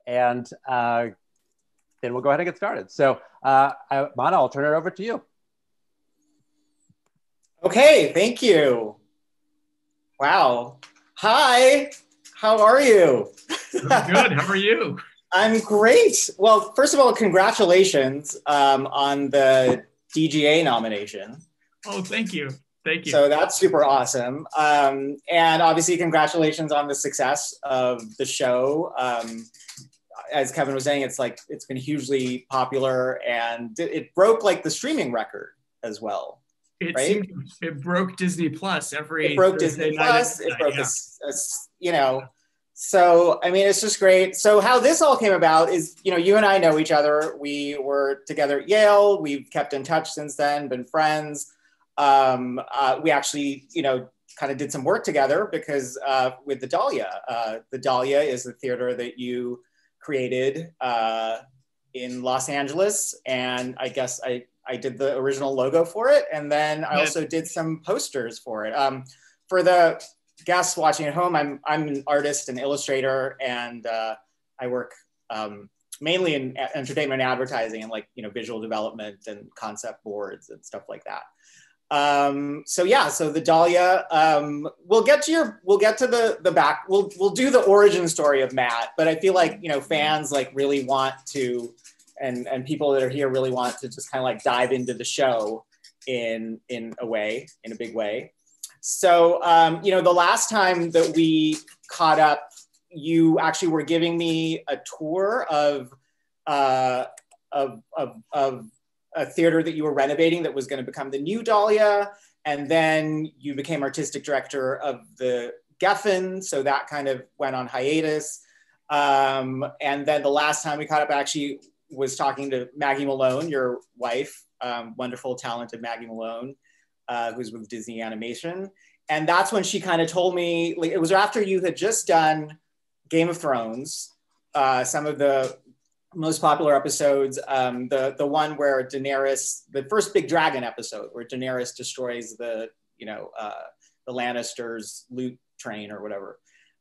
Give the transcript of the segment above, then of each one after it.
and then we'll go ahead and get started. So, Mana, I'll turn it over to you. Okay, thank you. Wow. Hi, how are you? I'm good, how are you? I'm great. Well, first of all, congratulations on the DGA nomination. Oh, thank you. Thank you. So that's super awesome. And obviously, congratulations on the success of the show. As Kevin was saying, it's been hugely popular, and it broke like the streaming record as well. It broke Disney Plus every. It broke Disney Plus. It broke So I mean, it's just great. So how this all came about is, you and I know each other. We were together at Yale. We've kept in touch since then, been friends. We actually, kind of did some work together because with the Dahlia. The Dahlia is the theater that you created in Los Angeles, and I guess I did the original logo for it, and then I also did some posters for it. For the guests watching at home, I'm an artist and illustrator, and I work mainly in entertainment and advertising and visual development and concept boards and stuff like that. So the Dahlia, we'll get to the back, we'll do the origin story of Matt, but I feel like, fans really want to, and people that are here really want to just kind of dive into the show in a big way. So, the last time that we caught up, you actually were giving me a tour of a theater that you were renovating that was going to become the new Dahlia. And then you became artistic director of the Geffen. So that kind of went on hiatus. And then the last time we caught up actually was talking to Maggie Malone, your wife, wonderful, talented Maggie Malone, who's with Disney Animation. And that's when she kind of told me, it was after you had just done Game of Thrones, some of the most popular episodes, the one where Daenerys, the first big dragon episode where Daenerys destroys the Lannisters' loot train or whatever.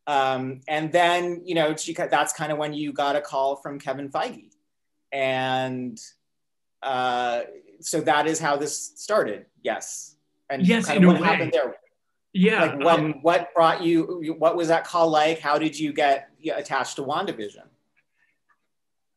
And then, that's kind of when you got a call from Kevin Feige. And so that is how this started. Yes. And yes, kind of what happened there. Yeah. What brought you, what was that call like? How did you get attached to WandaVision?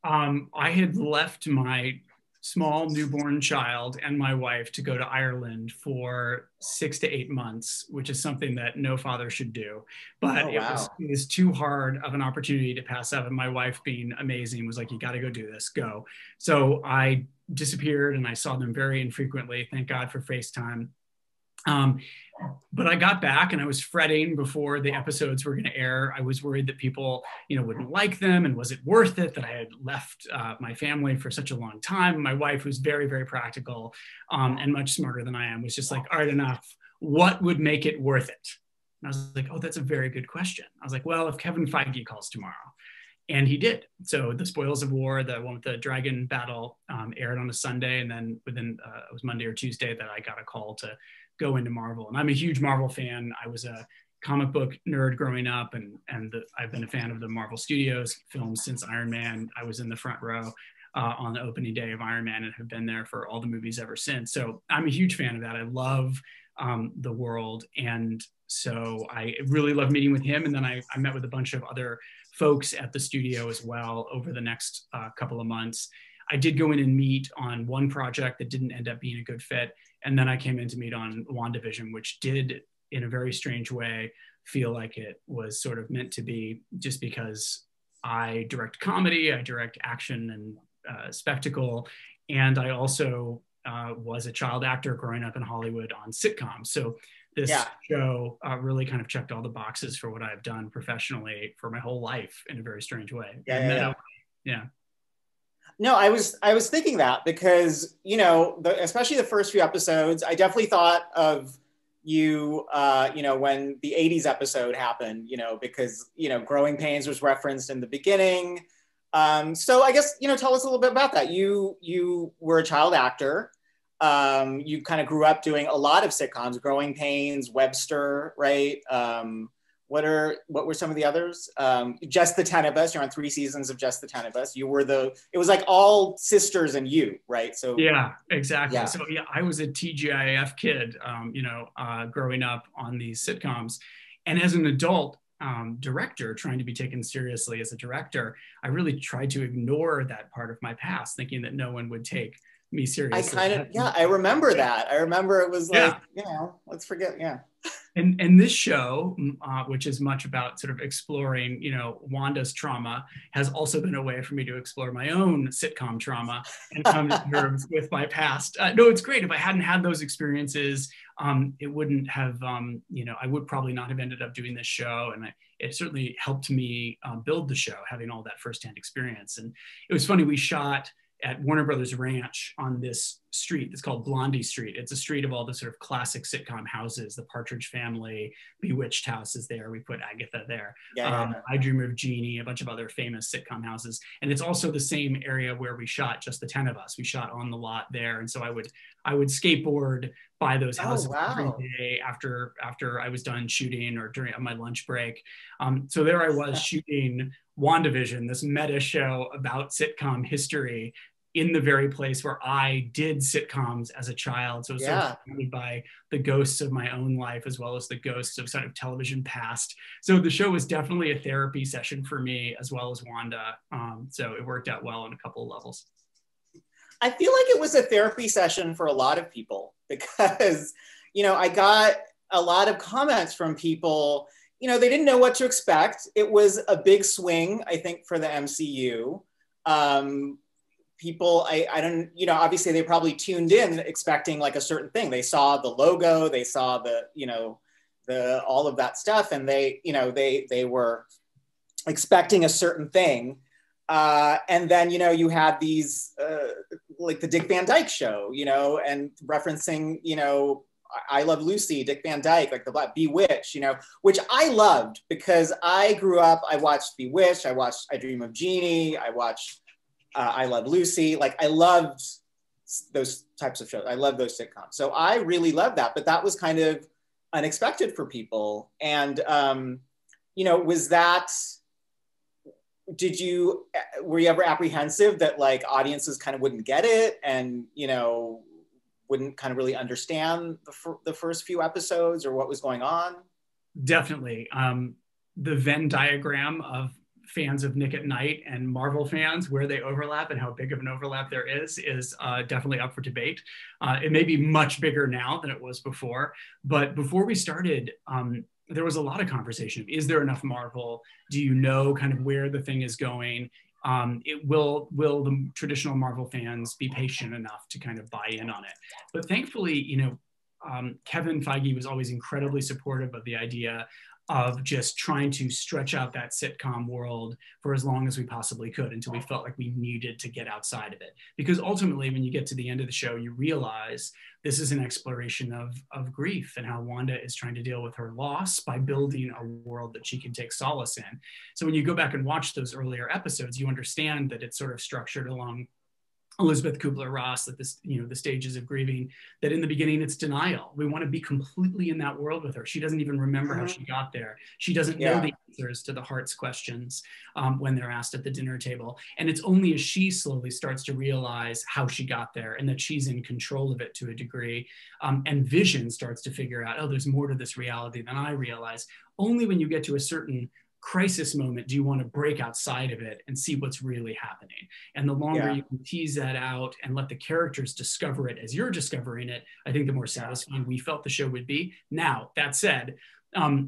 I had left my small newborn child and my wife to go to Ireland for 6 to 8 months, which is something that no father should do. But it was too hard of an opportunity to pass up. And my wife, being amazing, was like, you got to go do this, go. So I disappeared and I saw them very infrequently. Thank God for FaceTime. But I got back and I was fretting before the episodes were going to air. I was worried that people, wouldn't like them, and was it worth it that I had left my family for such a long time? My wife, who's very, very practical and much smarter than I am, was just like, all right, enough. What would make it worth it? And I was like, oh, that's a very good question. I was like, well, if Kevin Feige calls tomorrow. And he did. So the Spoils of War, the one with the dragon battle, aired on a Sunday, and then within it was Monday or Tuesday that I got a call to go into Marvel. And I'm a huge Marvel fan. I was a comic book nerd growing up, and I've been a fan of the Marvel Studios films since Iron Man. I was in the front row on the opening day of Iron Man and have been there for all the movies ever since. So I'm a huge fan of that. I love the world. And so I really love meeting with him. And then I met with a bunch of other folks at the studio as well over the next couple of months. I did go in and meet on one project that didn't end up being a good fit. And then I came in to meet on WandaVision, which did, in a very strange way, feel like it was sort of meant to be, just because I direct comedy, I direct action and spectacle. And I also was a child actor growing up in Hollywood on sitcoms. So this show really kind of checked all the boxes for what I've done professionally for my whole life in a very strange way. Yeah. No, I was thinking that because, especially the first few episodes, I definitely thought of you, when the 80s episode happened, because, Growing Pains was referenced in the beginning. So I guess, tell us a little bit about that. You were a child actor. You kind of grew up doing a lot of sitcoms, Growing Pains, Webster, right? what were some of the others? Just the 10 of Us. You're on 3 seasons of Just the 10 of Us. You were it was like all sisters and you, right? So yeah, exactly. Yeah. So yeah, I was a TGIF kid, growing up on these sitcoms, and as an adult director trying to be taken seriously as a director, I really tried to ignore that part of my past, thinking that no one would take me seriously. I remember that. I remember it was like, let's forget, And this show, which is much about sort of exploring, Wanda's trauma, has also been a way for me to explore my own sitcom trauma and come to terms with my past. No, it's great. If I hadn't had those experiences, it wouldn't have, I would probably not have ended up doing this show. And it certainly helped me build the show, having all that firsthand experience. And it was funny, we shot at Warner Brothers Ranch on this street. It's called Blondie Street. It's a street of all the sort of classic sitcom houses. The Partridge Family, Bewitched house is there. We put Agatha there. I Dream of Jeannie, a bunch of other famous sitcom houses. And it's also the same area where we shot Just the 10 of Us. We shot on the lot there. And so I would skateboard by those houses every day after I was done shooting or during my lunch break. So there I was shooting WandaVision, this meta show about sitcom history, in the very place where I did sitcoms as a child. So it was sort of surrounded by the ghosts of my own life, as well as the ghosts of sort of television past. So the show was definitely a therapy session for me, as well as Wanda. So it worked out well on a couple of levels. I feel like it was a therapy session for a lot of people because, I got a lot of comments from people, they didn't know what to expect. It was a big swing, I think, for the MCU. People, I don't, obviously they probably tuned in expecting like a certain thing. They saw the logo, they saw the all of that stuff, and they were expecting a certain thing. And then, you had these, like the Dick Van Dyke Show, and referencing, I Love Lucy, Dick Van Dyke, like the Black Bewitched, which I loved because I grew up, I watched Bewitched, I watched I Dream of Jeannie, I watched I Love Lucy. Like I loved those types of shows. I love those sitcoms. So I really loved that, but that was kind of unexpected for people. And, were you ever apprehensive that like audiences kind of wouldn't get it and, wouldn't kind of really understand the first few episodes or what was going on? Definitely. The Venn diagram of fans of Nick at Night and Marvel fans, where they overlap and how big of an overlap there is definitely up for debate. It may be much bigger now than it was before, but before we started, there was a lot of conversation. Is there enough Marvel? Do you know kind of where the thing is going? Will the traditional Marvel fans be patient enough to kind of buy in on it? But thankfully, Kevin Feige was always incredibly supportive of the idea of just trying to stretch out that sitcom world for as long as we possibly could until we felt like we needed to get outside of it. Because ultimately, when you get to the end of the show, you realize this is an exploration of grief and how Wanda is trying to deal with her loss by building a world that she can take solace in. So when you go back and watch those earlier episodes, you understand that it's sort of structured along Elizabeth Kubler-Ross, that the stages of grieving, that in the beginning it's denial. We want to be completely in that world with her. She doesn't even remember how she got there. She doesn't know the answers to the heart's questions when they're asked at the dinner table. And it's only as she slowly starts to realize how she got there and that she's in control of it to a degree. And Vision starts to figure out, oh, there's more to this reality than I realize. Only when you get to a certain crisis moment do you want to break outside of it and see what's really happening. And the longer you can tease that out and let the characters discover it as you're discovering it, I think the more satisfying we felt the show would be. Now, that said,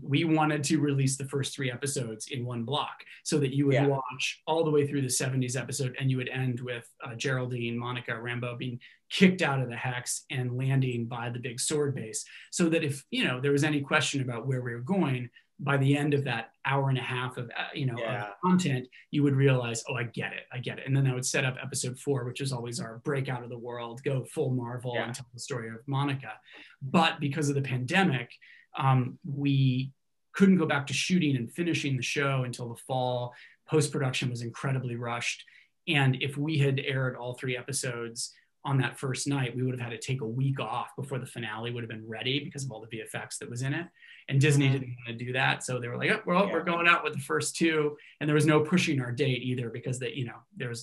we wanted to release the first 3 episodes in one block so that you would watch all the way through the 70s episode and you would end with Geraldine, Monica Rambeau being kicked out of the Hex and landing by the big sword base. So that if, there was any question about where we were going, by the end of that hour and a half of, of content, you would realize, oh, I get it. And then I would set up episode 4, which is always our break out of the world, go full Marvel and tell the story of Monica. But because of the pandemic, we couldn't go back to shooting and finishing the show until the fall. Post-production was incredibly rushed. And if we had aired all 3 episodes on that first night, we would have had to take a week off before the finale would have been ready because of all the VFX that was in it. And Disney didn't want to do that. So they were like, oh, well, we're going out with the first two. And there was no pushing our date either because they, you know,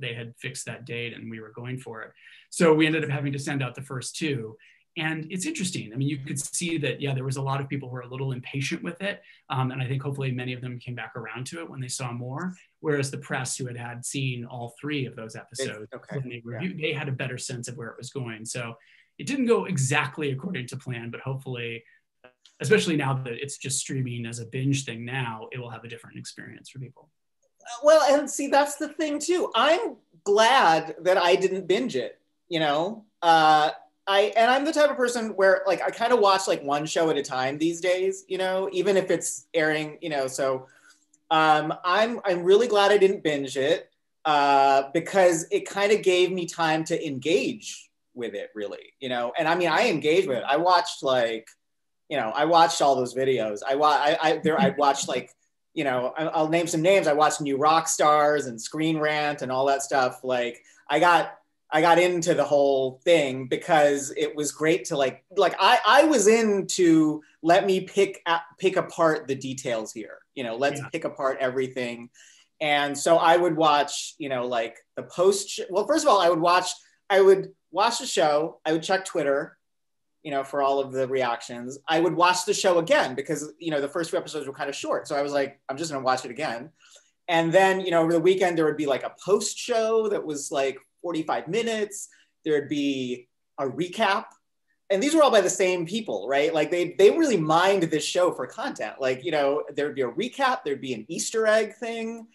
they had fixed that date and we were going for it. So we ended up having to send out the first two. And it's interesting. I mean, you could see that, yeah, there was a lot of people who were a little impatient with it. And I think hopefully many of them came back around to it when they saw more. Whereas the press who had seen all three of those episodes, when they reviewed, they had a better sense of where it was going. So it didn't go exactly according to plan, but hopefully, especially now that it's just streaming as a binge thing now, it will have a different experience for people. Well, and see, that's the thing too. I'm glad that I didn't binge it, you know? I'm the type of person where like I kind of watch like one show at a time these days, you know, even if it's airing, you know. So I'm really glad I didn't binge it because it kind of gave me time to engage with it, really, you know. And I mean, I engaged with it. I watched like, you know, I watched all those videos. I watched like, you know, I'll name some names. I watched New Rock Stars and Screen Rant and all that stuff. Like I got into the whole thing because it was great to like I was into let me pick apart the details here, you know, let's pick apart everything. And so I would watch, you know, like the well, first of all, I would watch the show, I would check Twitter, you know, for all of the reactions. I would watch the show again because, you know, the first few episodes were kind of short. So I was like, I'm just gonna watch it again. And then, you know, over the weekend, there would be like a post show that was like 45 minutes. There'd be a recap. And these were all by the same people, right? Like they really mined this show for content. Like, you know, there'd be a recap, there'd be an Easter egg thing,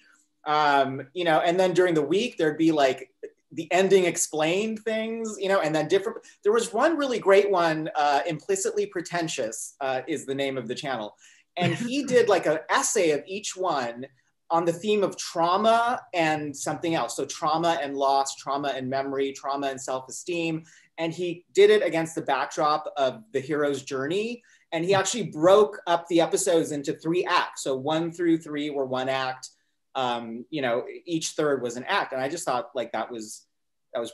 you know, and then during the week, there'd be like the ending explained things, you know, and then there was one really great one, Implicitly Pretentious is the name of the channel. And he did like an essay of each one on the theme of trauma and something else. So trauma and loss, trauma and memory, trauma and self-esteem. And he did it against the backdrop of the hero's journey. And he actually broke up the episodes into 3 acts. So 1 through 3 were 1 act. You know, each third was an act. And I just thought like that was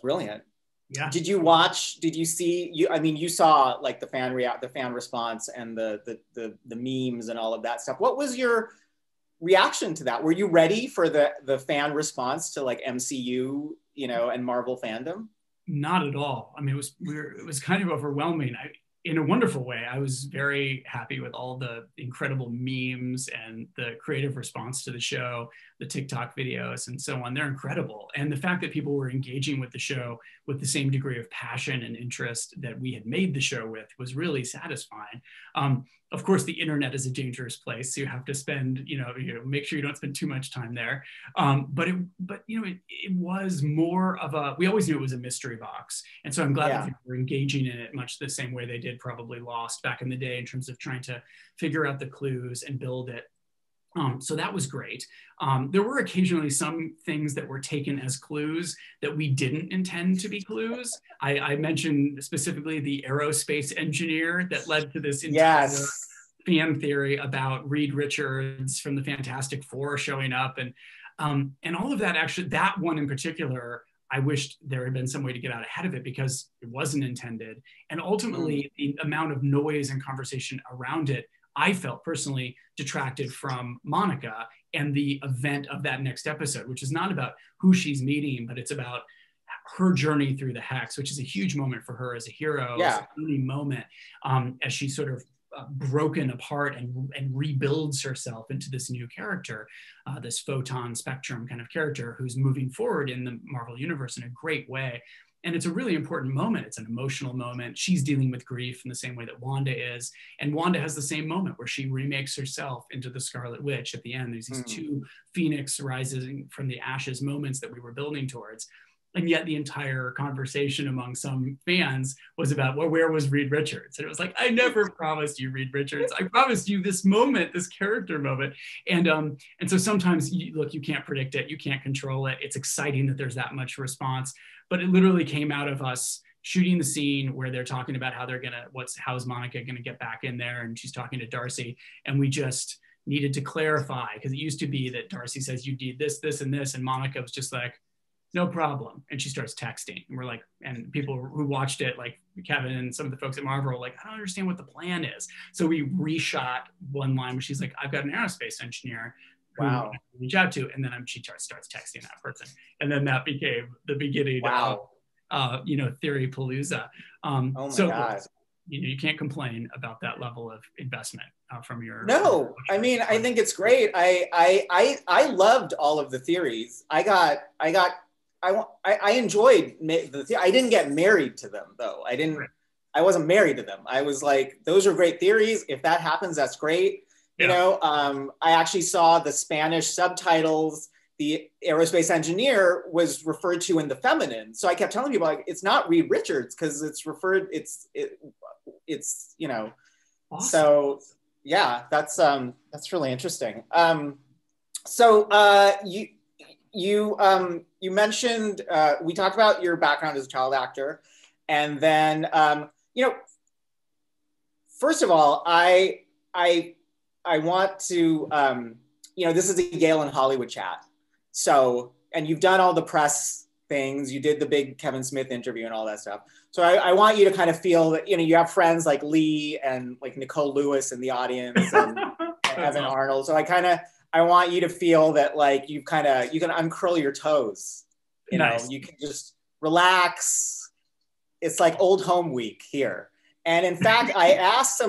brilliant. Yeah. Did you see, I mean, you saw like the fan response and the memes and all of that stuff. What was your reaction to that? Were you ready for the fan response to like MCU, you know, and Marvel fandom? Not at all. I mean, it was kind of overwhelming. In a wonderful way. I was very happy with all the incredible memes and the creative response to the show, the TikTok videos and so on. They're incredible. And the fact that people were engaging with the show with the same degree of passion and interest that we had made the show with was really satisfying. Of course, the internet is a dangerous place. So you have to spend, you know, make sure you don't spend too much time there. But you know, it was more of we always knew it was a mystery box. And so I'm glad that people were engaging in it much the same way they did probably Lost back in the day in terms of trying to figure out the clues and build it. So that was great. There were occasionally some things that were taken as clues that we didn't intend to be clues. I mentioned specifically the aerospace engineer that led to this entire fan theory about Reed Richards from the Fantastic Four showing up. And all of that, actually, that one in particular, I wished there had been some way to get out ahead of it because it wasn't intended. And ultimately, the amount of noise and conversation around it, I felt personally detracted from Monica and the event of that next episode, which is not about who she's meeting, but it's about her journey through the Hex, which is a huge moment for her as a hero, as a early moment, as she sort of broken apart and rebuilds herself into this new character, this photon spectrum kind of character who's moving forward in the Marvel universe in a great way. And it's a really important moment. It's an emotional moment. She's dealing with grief in the same way that Wanda is. And Wanda has the same moment where she remakes herself into the Scarlet Witch at the end. There's these two Phoenix rising from the ashes moments that we were building towards. And yet the entire conversation among some fans was about, well, where was Reed Richards? And it was like, I never promised you Reed Richards. I promised you this moment, this character moment. And so sometimes, you can't predict it. You can't control it. It's exciting that there's that much response. But it literally came out of us shooting the scene where they're talking about how how is Monica gonna get back in there? And she's talking to Darcy. And we just needed to clarify, because it used to be that Darcy says, you did this, this, and this. And Monica was just like, no problem. And she starts texting. And we're like, and people who watched it, like Kevin and some of the folks at Marvel, were like, I don't understand what the plan is. So we reshot one line where she's like, I've got an aerospace engineer who I can reach out to. And then she starts texting that person. And then that became the beginning of, Theory Palooza. Oh my God. You can't complain about that level of investment from your. No, I mean, I think it's great. I loved all of the theories. I enjoyed the. I didn't get married to them though. I wasn't married to them. I was like, those are great theories. If that happens, that's great. Yeah. I actually saw the Spanish subtitles. The aerospace engineer was referred to in the feminine. So I kept telling people, like, it's not Reed Richards because it's referred. It's Awesome. So yeah, that's really interesting. So you mentioned we talked about your background as a child actor, and then first of all, I want to this is a Yale and Hollywood chat. So, and you've done all the press things, you did the big Kevin Smith interview and all that stuff. So I want you to kind of feel that, you have friends like Lee and like Nicole Lewis in the audience and Evan Arnold. So I want you to feel that like you can uncurl your toes, Nice. You can just relax. It's like old home week here. And in fact, I asked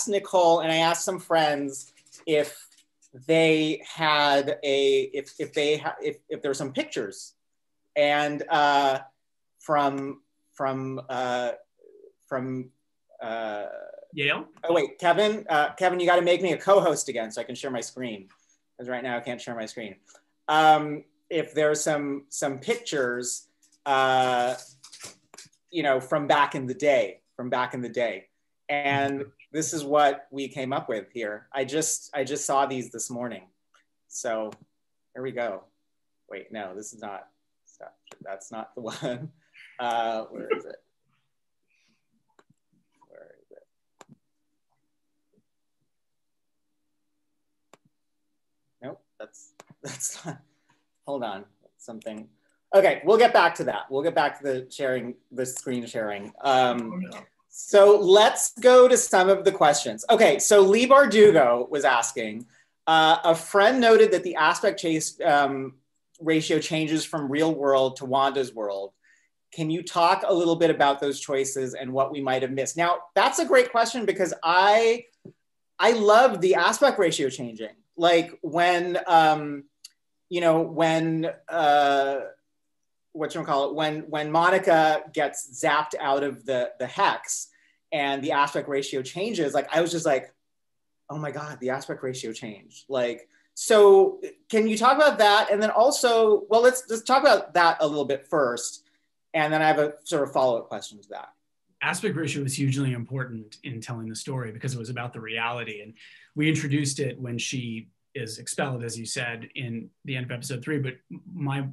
Nicole and I asked some friends if they had if there were some pictures, and from Yale. Oh wait, Kevin, you got to make me a co-host again so I can share my screen, because right now I can't share my screen. If there's some pictures, from back in the day, and this is what we came up with here. I just saw these this morning, so here we go. Wait, no, this is not. That's not the one. Where is it? Nope, that's not. Hold on, something. Okay, we'll get back to that. We'll get back to the screen sharing. So let's go to some of the questions. Okay, so Lee Bardugo was asking, a friend noted that the aspect ratio changes from real world to Wanda's world. Can you talk a little bit about those choices and what we might have missed? Now, that's a great question because I love the aspect ratio changing. Like when, when Monica gets zapped out of the hex and the aspect ratio changes, like I was just like, oh my God, the aspect ratio changed. Like, so can you talk about that? And then also, well, let's talk about that a little bit first. And then I have a sort of follow-up question to that. Aspect ratio was hugely important in telling the story because it was about the reality. And we introduced it when she is expelled, as you said, in the end of episode 3. But my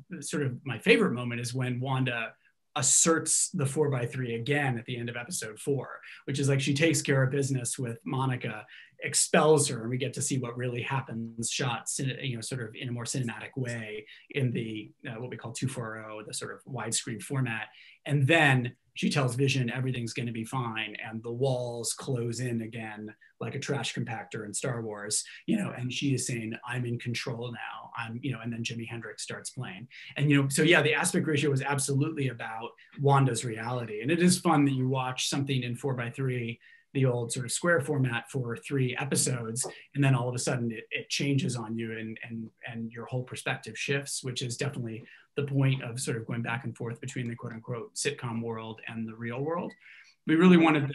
favorite moment is when Wanda asserts the 4x3 again at the end of episode 4, which is like she takes care of business with Monica, expels her, and we get to see what really happens shot, sort of in a more cinematic way in the what we call 240, the sort of widescreen format. And then she tells Vision everything's going to be fine, and the walls close in again like a trash compactor in Star Wars, and she is saying, I'm in control now. And then Jimi Hendrix starts playing. And, so yeah, the aspect ratio was absolutely about Wanda's reality. And it is fun that you watch something in 4x3, the old sort of square format, for 3 episodes, and then all of a sudden it changes on you and your whole perspective shifts, which is definitely the point of sort of going back and forth between the quote unquote sitcom world and the real world. We really wanted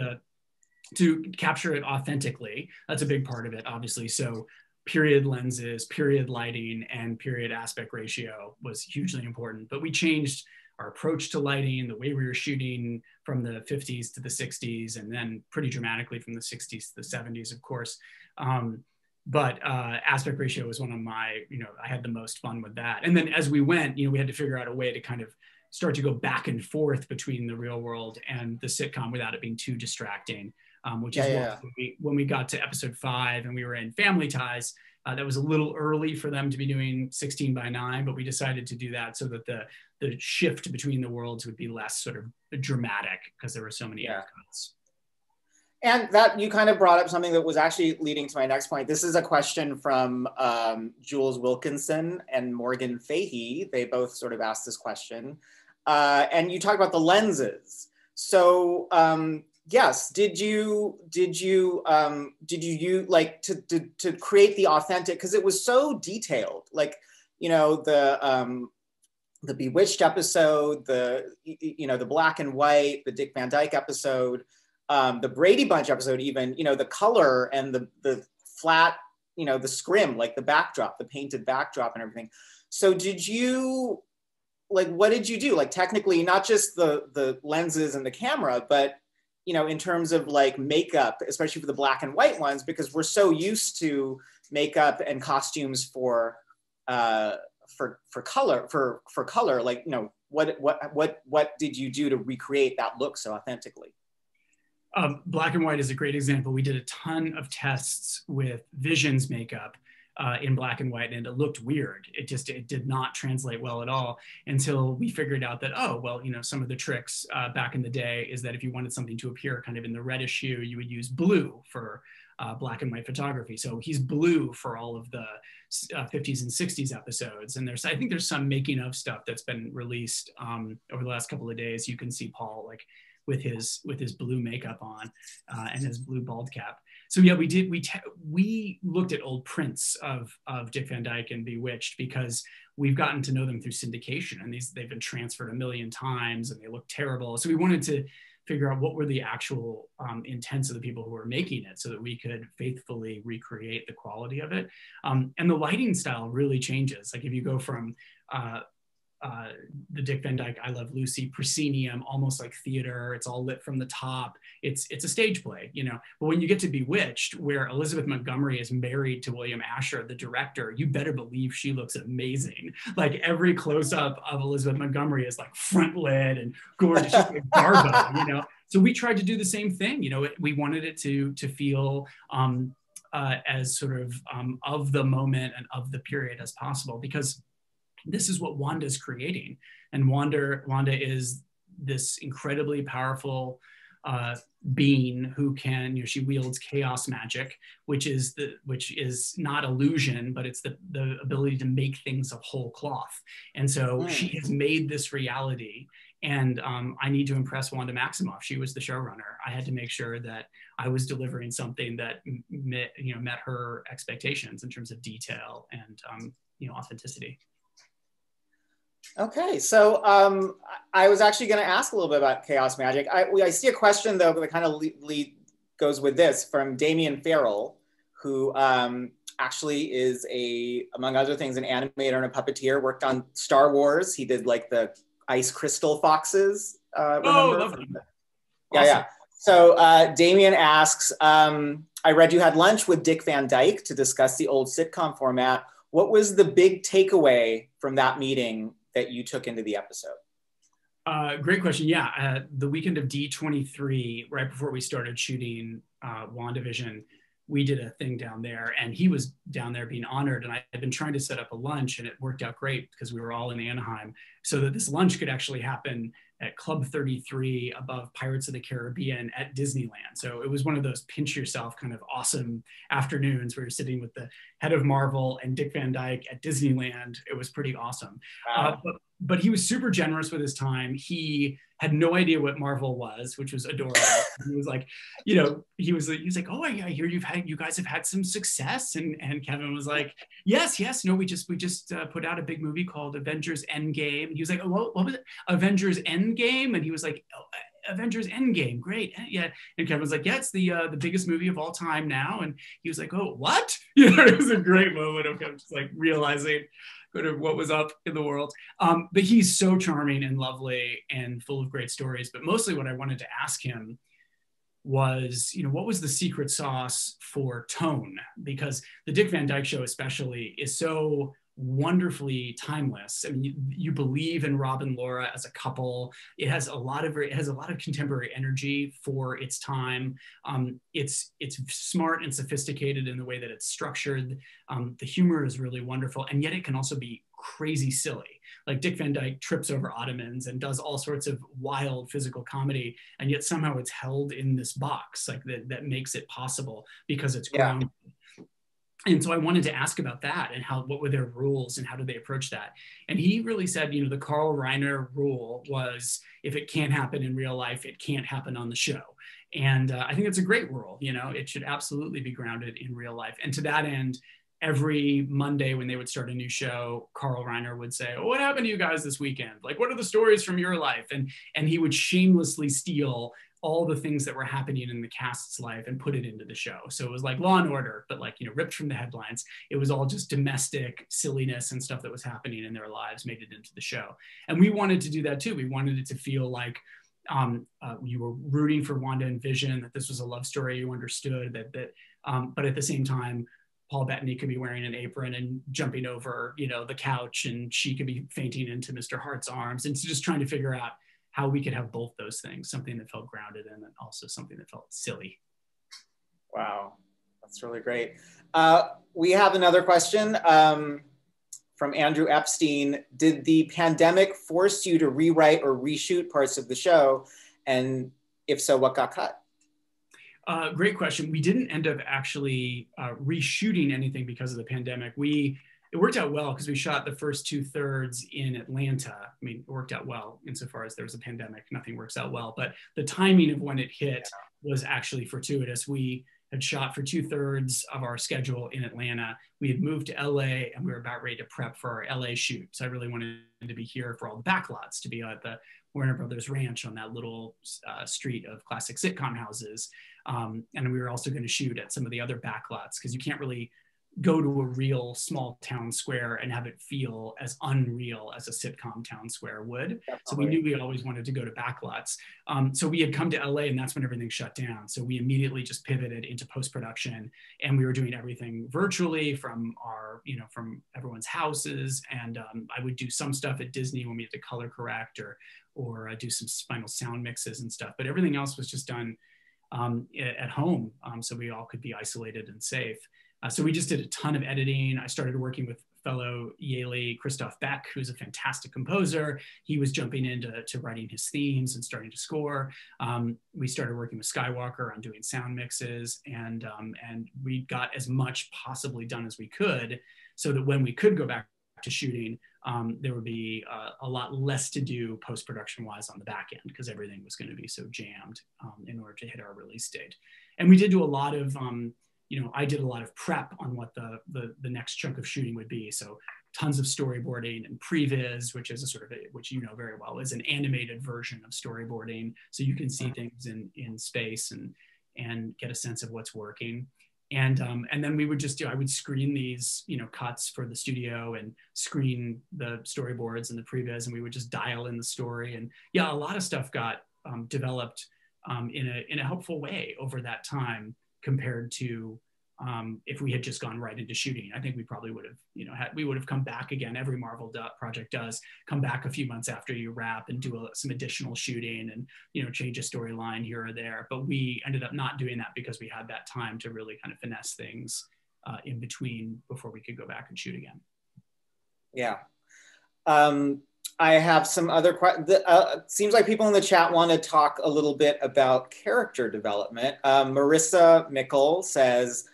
to capture it authentically. That's a big part of it, obviously. So period lenses, period lighting, and period aspect ratio was hugely important. But we changed our approach to lighting, the way we were shooting from the 50s to the 60s, and then pretty dramatically from the 60s to the 70s, of course. But aspect ratio was one of my, I had the most fun with that. And then as we went, we had to figure out a way to kind of start to go back and forth between the real world and the sitcom without it being too distracting, which is when we got to episode 5 and we were in Family Ties, That was a little early for them to be doing 16:9, but we decided to do that so that the shift between the worlds would be less sort of dramatic because there were so many cuts. And that you kind of brought up something that was actually leading to my next point. This is a question from Jules Wilkinson and Morgan Fahey. They both sort of asked this question. And you talk about the lenses. So yes, did you like to create the authentic, because it was so detailed, like, you know, the Bewitched episode, the black and white, the Dick Van Dyke episode, the Brady Bunch episode, even, you know, the color and the flat, you know, the scrim, like the backdrop, the painted backdrop and everything. So did you, like, what did you do? Like, technically, not just the lenses and the camera, but, you know, in terms of like makeup, especially for the black and white ones, because we're so used to makeup and costumes for color, like, you know, what did you do to recreate that look so authentically? Black and white is a great example. We did a ton of tests with Vision's makeup in black and white, and it looked weird. It did not translate well at all until we figured out that, oh, well, you know, some of the tricks back in the day is that if you wanted something to appear kind of in the reddish hue, you would use blue for black and white photography. So he's blue for all of the 50s and 60s episodes. And I think there's some making of stuff that's been released over the last couple of days. You can see Paul like with his blue makeup on and his blue bald cap. So yeah, we looked at old prints of Dick Van Dyke and Bewitched because we've gotten to know them through syndication, and they've been transferred a million times and they look terrible. So we wanted to figure out what were the actual intents of the people who were making it so that we could faithfully recreate the quality of it. And the lighting style really changes. Like if you go from the Dick Van Dyke I Love Lucy proscenium, almost like theater, it's all lit from the top, it's a stage play, you know. But when you get to Bewitched, where Elizabeth Montgomery is married to William Asher, the director, you better believe she looks amazing. Like every close-up of Elizabeth Montgomery is like front lit and gorgeous, like Garbo, you know. So we tried to do the same thing, you know. We wanted it to feel as sort of the moment and of the period as possible, because this is what Wanda's creating. And Wanda is this incredibly powerful being who can, you know, she wields chaos magic, which is not illusion, but it's the ability to make things of whole cloth. And so she has made this reality. And I need to impress Wanda Maximoff. She was the showrunner. I had to make sure that I was delivering something that met her expectations in terms of detail and authenticity. Okay, so I was actually going to ask a little bit about chaos magic. I see a question though that kind of goes with this from Damian Farrell, who actually is among other things, an animator and a puppeteer. Worked on Star Wars. He did like the ice crystal foxes. Remember? Oh, lovely. Yeah, awesome. Yeah. So Damian asks, I read you had lunch with Dick Van Dyke to discuss the old sitcom format. What was the big takeaway from that meeting that you took into the episode? Great question. Yeah, the weekend of D23, right before we started shooting WandaVision, we did a thing down there, and he was down there being honored. And I had been trying to set up a lunch, and it worked out great because we were all in Anaheim, so that this lunch could actually happen at Club 33 above Pirates of the Caribbean at Disneyland. So it was one of those pinch yourself kind of awesome afternoons where you're sitting with the head of Marvel and Dick Van Dyke at Disneyland. It was pretty awesome. Wow. But he was super generous with his time. He had no idea what Marvel was, which was adorable. He was like, you know, he was like, oh, I hear you guys have had some success. And Kevin was like, yes. No, we just put out a big movie called Avengers Endgame. He was like, oh, what was it? Avengers Endgame? And he was like, oh, Avengers Endgame, great, yeah. And Kevin was like, yeah, it's the biggest movie of all time now. And he was like, oh, what? You know, it was a great moment of him just like realizing kind of what was up in the world. But he's so charming and lovely and full of great stories. But mostly what I wanted to ask him was, you know, what was the secret sauce for tone? Because the Dick Van Dyke Show especially is so wonderfully timeless. I mean, you believe in Rob and Laura as a couple. It has a lot of contemporary energy for its time. It's smart and sophisticated in the way that it's structured. The humor is really wonderful, and yet it can also be crazy silly. Like Dick Van Dyke trips over ottomans and does all sorts of wild physical comedy, and yet somehow it's held in this box like that makes it possible because it's grounded. And so I wanted to ask about that and what were their rules and how did they approach that? And he really said, the Carl Reiner rule was, if it can't happen in real life, it can't happen on the show. And I think it's a great rule. It should absolutely be grounded in real life. And to that end, every Monday when they would start a new show, Carl Reiner would say, "Oh, what happened to you guys this weekend? Like, what are the stories from your life?" And he would shamelessly steal all the things that were happening in the cast's life and put it into the show. So it was like Law and Order, but like, ripped from the headlines. It was all just domestic silliness and stuff that was happening in their lives made it into the show. And we wanted to do that too. We wanted it to feel like you were rooting for Wanda and Vision, that this was a love story, you understood that but at the same time, Paul Bettany could be wearing an apron and jumping over, the couch, and she could be fainting into Mr. Hart's arms. And so just trying to figure out how we could have both those things, something that felt grounded and then also something that felt silly. Wow, that's really great. We have another question from Andrew Epstein. Did the pandemic force you to rewrite or reshoot parts of the show? And if so, what got cut? Great question. We didn't end up actually reshooting anything because of the pandemic. It worked out well because we shot the first 2/3 in Atlanta. I mean, it worked out well insofar as there was a pandemic. Nothing works out well, but the timing of when it hit was actually fortuitous. We had shot for 2/3 of our schedule in Atlanta. We had moved to LA and we were about ready to prep for our LA shoot. So I really wanted to be here for all the backlots, to be at the Warner Brothers Ranch on that little street of classic sitcom houses. And we were also going to shoot at some of the other backlots because you can't really go to a real small town square and have it feel as unreal as a sitcom town square would. Definitely. So we knew we always wanted to go to backlots. So we had come to LA and that's when everything shut down. So we immediately just pivoted into post-production and we were doing everything virtually from from everyone's houses. And I would do some stuff at Disney when we had to color correct or do some final sound mixes and stuff, but everything else was just done at home. So we all could be isolated and safe. So we just did a ton of editing. I started working with fellow Yale Christoph Beck, who's a fantastic composer. He was jumping into writing his themes and starting to score. We started working with Skywalker on doing sound mixes, and we got as much possibly done as we could so that when we could go back to shooting, there would be a lot less to do post-production wise on the back end because everything was going to be so jammed in order to hit our release date. And we did do a lot of I did a lot of prep on what the next chunk of shooting would be. So tons of storyboarding and previs, which is which you know very well, is an animated version of storyboarding. So you can see things in space and get a sense of what's working. And then we would I would screen these, cuts for the studio and screen the storyboards and the previs, and we would just dial in the story. And yeah, a lot of stuff got developed in a helpful way over that time, compared to if we had just gone right into shooting. I think we probably would have, we would have come back again. Every Marvel project does come back a few months after you wrap and do some additional shooting and, change a storyline here or there. But we ended up not doing that because we had that time to really kind of finesse things in between before we could go back and shoot again. Yeah. I have some other questions. Seems like people in the chat want to talk a little bit about character development. Marissa Mickle says,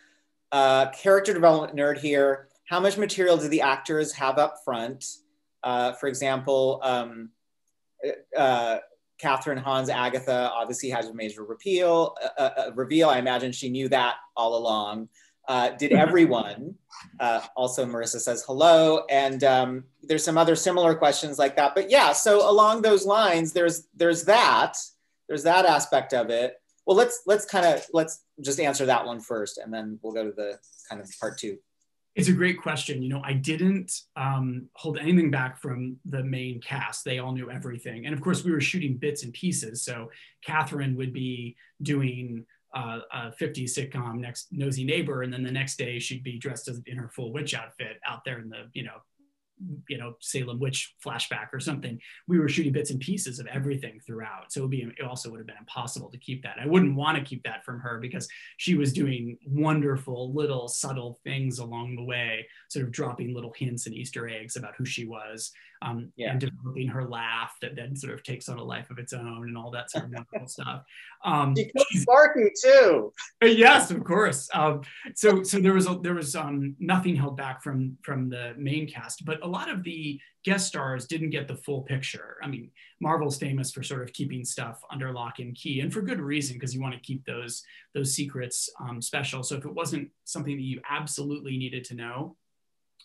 character development nerd here. How much material do the actors have up front? For example, Catherine Hahn's Agatha obviously has a major reveal. I imagine she knew that all along. Did everyone? Also, Marissa says hello, and there's some other similar questions like that. But yeah, so along those lines, there's that aspect of it. Well, let's just answer that one first, and then we'll go to the kind of part two. It's a great question. I didn't hold anything back from the main cast. They all knew everything, and of course, we were shooting bits and pieces. So Catherine would be doing a 50s sitcom, Next Nosy Neighbor, and then the next day she'd be dressed in her full witch outfit out there in the you know, Salem witch flashback or something. We were shooting bits and pieces of everything throughout. So it also would have been impossible to keep that. I wouldn't want to keep that from her because she was doing wonderful little subtle things along the way, sort of dropping little hints and Easter eggs about who she was, and developing her laugh that then sort of takes on a life of its own and all that sort of wonderful stuff. She's Sparky too. Yes, of course. So there was nothing held back from the main cast, but a lot of the guest stars didn't get the full picture. I mean, Marvel's famous for sort of keeping stuff under lock and key, and for good reason, because you want to keep those secrets special. So if it wasn't something that you absolutely needed to know,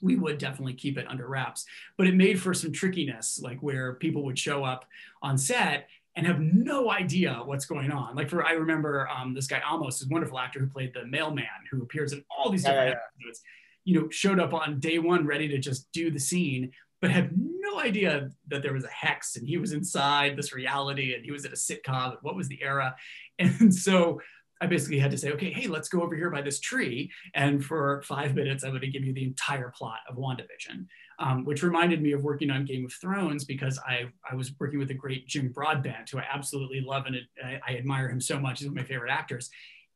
we would definitely keep it under wraps. But it made for some trickiness, like where people would show up on set and have no idea what's going on. Like I remember this guy Amos, this wonderful actor who played the mailman, who appears in all these different episodes, you know, showed up on day one ready to just do the scene, but had no idea that there was a hex and he was inside this reality and he was at a sitcom and what was the era. And so I basically had to say, okay, hey, let's go over here by this tree. And for 5 minutes, I'm going to give you the entire plot of WandaVision, which reminded me of working on Game of Thrones, because I was working with the great Jim Broadbent, who I absolutely love, and I admire him so much. He's one of my favorite actors.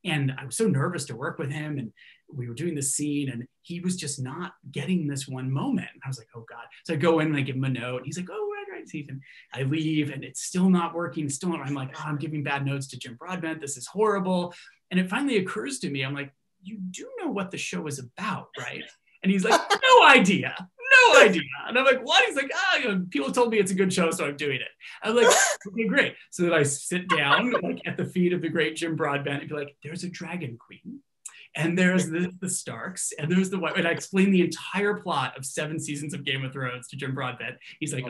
And I was so nervous to work with him, and we were doing the scene and he was just not getting this one moment. And I was like, oh God. So I go in and I give him a note. And he's like, oh, right. And I leave and it's still not working. I'm like, oh, I'm giving bad notes to Jim Broadbent. This is horrible. And it finally occurs to me, I'm like, you do know what the show is about, right? And he's like, no idea. And I'm like, what? He's like, people told me it's a good show, so I'm doing it. I'm like, okay, great. So then I sit down like at the feet of the great Jim Broadbent and be like, there's a dragon queen. And there's the Starks, and there's the white. And I explained the entire plot of 7 seasons of Game of Thrones to Jim Broadbent. He's like,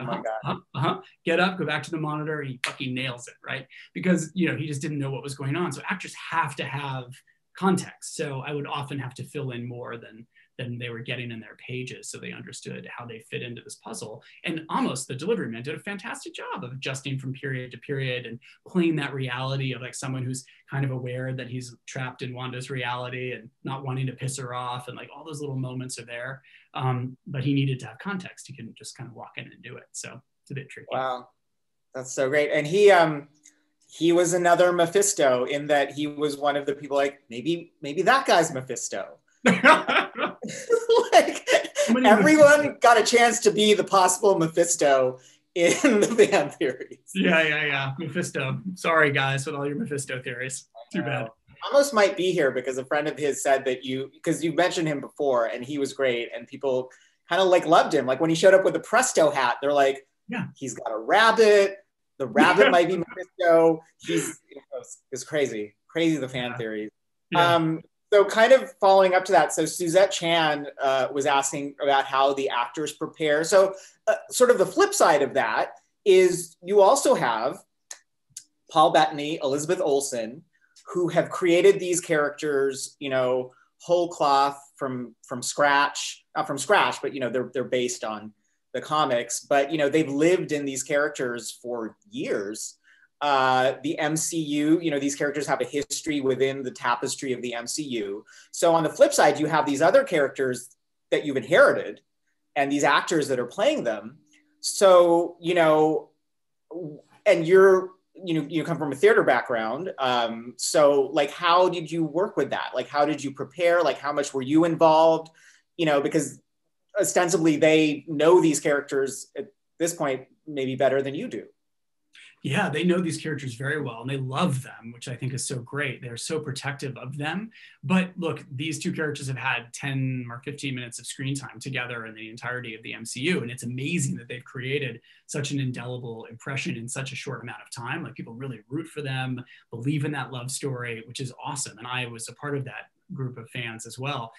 get up, go back to the monitor, and he fucking nails it, right? Because, you know, he just didn't know what was going on. So actors have to have context. So I would often have to fill in more than they were getting in their pages, so they understood how they fit into this puzzle. And Amos, the delivery man, did a fantastic job of adjusting from period to period and playing that reality of like someone who's kind of aware that he's trapped in Wanda's reality and not wanting to piss her off, and like all those little moments are there. But he needed to have context. He couldn't just kind of walk in and do it. So it's a bit tricky. Wow, that's so great. And he was another Mephisto, in that he was one of the people like, maybe that guy's Mephisto. Like everyone got a chance to be the possible Mephisto in the fan theories. Yeah. Mephisto. Sorry, guys, with all your Mephisto theories. Too bad. Almost might be here because a friend of his said that because you mentioned him before and he was great and people kind of like loved him. Like when he showed up with a Presto hat, they're like, yeah, he's got a rabbit. The rabbit might be Mephisto. It's crazy the fan theories. Yeah. So kind of following up to that, so Suzette Chan was asking about how the actors prepare. So sort of the flip side of that is you also have Paul Bettany, Elizabeth Olsen, who have created these characters, you know, whole cloth from scratch, not from scratch, but, you know, they're based on the comics, but, you know, they've lived in these characters for years. The MCU, you know, these characters have a history within the tapestry of the MCU. So on the flip side, you have these other characters that you've inherited and these actors that are playing them. So, you know, and you come from a theater background. So like, how did you work with that? Like, how did you prepare? Like, how much were you involved? You know, because ostensibly they know these characters at this point, maybe better than you do. Yeah, they know these characters very well and they love them, which I think is so great. They're so protective of them. But look, these two characters have had 10 or 15 minutes of screen time together in the entirety of the MCU. And it's amazing that they've created such an indelible impression in such a short amount of time. Like people really root for them, believe in that love story, which is awesome. And I was a part of that group of fans as well.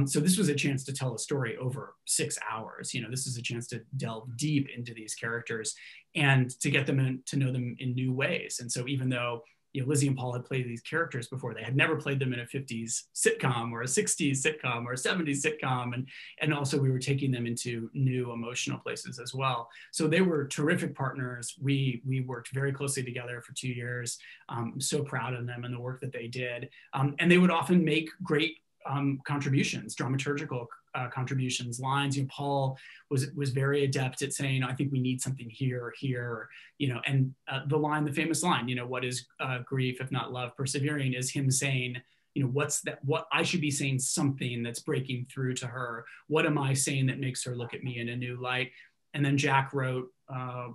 So this was a chance to tell a story over 6 hours. You know, this is a chance to delve deep into these characters and to get them to know them in new ways. And so even though, you know, Lizzie and Paul had played these characters before, they had never played them in a 50s sitcom or a 60s sitcom or a 70s sitcom. And also we were taking them into new emotional places as well. So they were terrific partners. We worked very closely together for 2 years. I'm so proud of them and the work that they did. And they would often make great contributions, dramaturgical contributions, lines. Paul was very adept at saying, I think we need something here or here, and the famous line, what is grief if not love persevering, is him saying, what's that, what I should be saying, something that's breaking through to her. What am I saying that makes her look at me in a new light? And then Jack wrote, I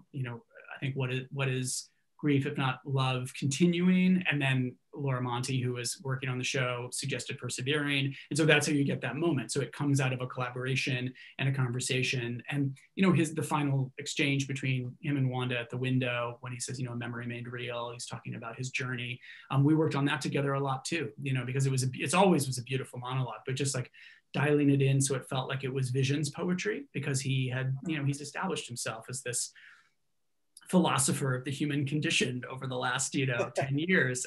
think what is grief if not love continuing? And then Laura Monti, who was working on the show, suggested persevering. And so that's how you get that moment. So it comes out of a collaboration and a conversation. And, the final exchange between him and Wanda at the window, when he says, a memory made real, he's talking about his journey. We worked on that together a lot too, because it always was a beautiful monologue, but just like dialing it in so it felt like it was Vision's poetry, because he had, he's established himself as this philosopher of the human condition over the last 10 years.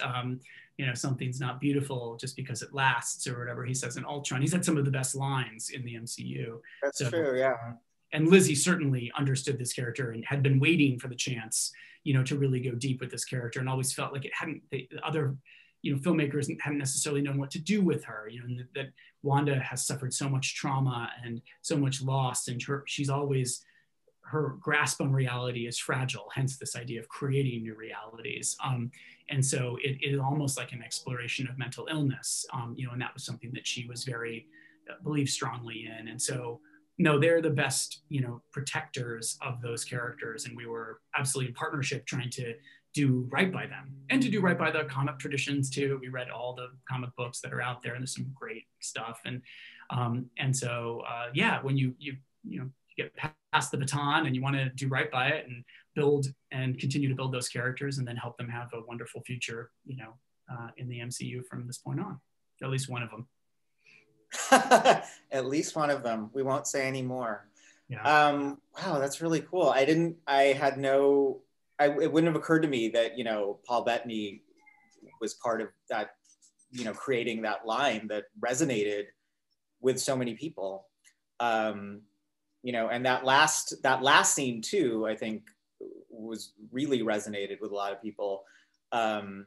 Something's not beautiful just because it lasts, or whatever he says in Ultron. He's had some of the best lines in the MCU. That's true, yeah. And Lizzie certainly understood this character and had been waiting for the chance to really go deep with this character, and always felt like the other filmmakers hadn't necessarily known what to do with her, and that Wanda has suffered so much trauma and so much loss, and she's always, her grasp on reality is fragile, hence this idea of creating new realities. And so it is almost like an exploration of mental illness, and that was something that she was very, believed strongly in. And so, no, they're the best, protectors of those characters. And we were absolutely in partnership trying to do right by them and to do right by the comic traditions too. We read all the comic books that are out there, and there's some great stuff. And so, when you get past the baton and you want to do right by it and build and continue to build those characters, and then help them have a wonderful future, in the MCU from this point on, at least one of them. At least one of them. We won't say any more. Yeah. Wow, that's really cool. It wouldn't have occurred to me that, Paul Bettany was part of that, creating that line that resonated with so many people. And that last scene too, I think was really resonated with a lot of people. I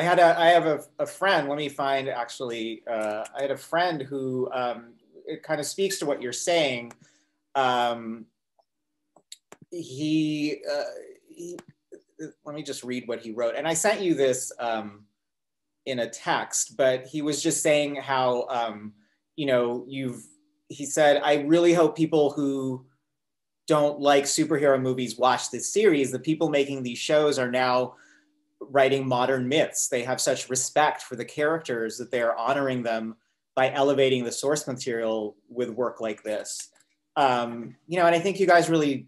have a friend, let me find actually, I had a friend who, it kind of speaks to what you're saying. He let me just read what he wrote. And I sent you this in a text, but he was just saying how, he said, I really hope people who don't like superhero movies watch this series. The people making these shows are now writing modern myths. They have such respect for the characters that they're honoring them by elevating the source material with work like this. And I think you guys really,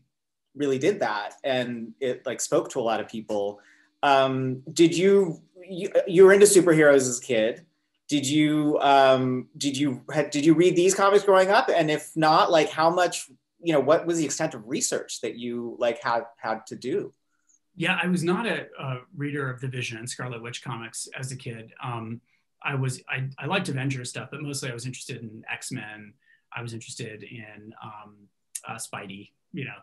really did that. And it spoke to a lot of people. Did you were into superheroes as a kid? Did you read these comics growing up? And if not, how much, what was the extent of research that you had to do? Yeah, I was not a reader of the Vision and Scarlet Witch comics as a kid. I liked Avengers stuff, but mostly I was interested in X-Men. I was interested in Spidey.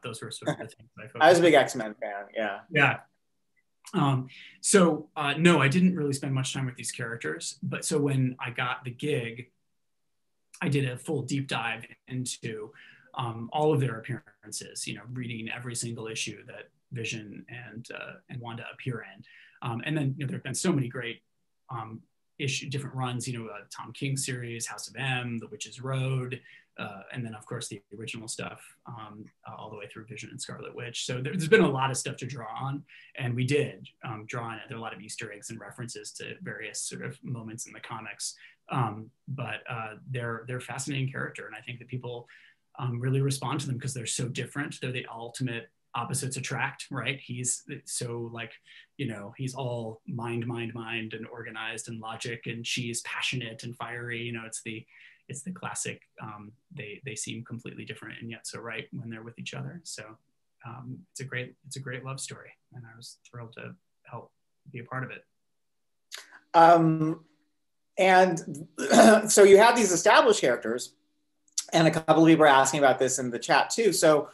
Those were sort of the things I focused on. I was a big X-Men fan. Yeah. Yeah. No, I didn't really spend much time with these characters. But so when I got the gig, I did a full deep dive into all of their appearances. Reading every single issue that Vision and Wanda appear in, and then there have been so many great different runs. Tom King series, House of M, The Witch's Road, and then of course the original stuff all the way through Vision and Scarlet Witch. So there's been a lot of stuff to draw on, and we did draw on it. There are a lot of Easter eggs and references to various sort of moments in the comics, but they're fascinating character, and I think that people really respond to them because they're so different. They're the ultimate opposites attract, right? He's so he's all mind and organized and logic, and she's passionate and fiery. It's the classic. They seem completely different and yet so right when they're with each other. So it's a great love story, and I was thrilled to help be a part of it. And so you have these established characters, and a couple of people are asking about this in the chat too. So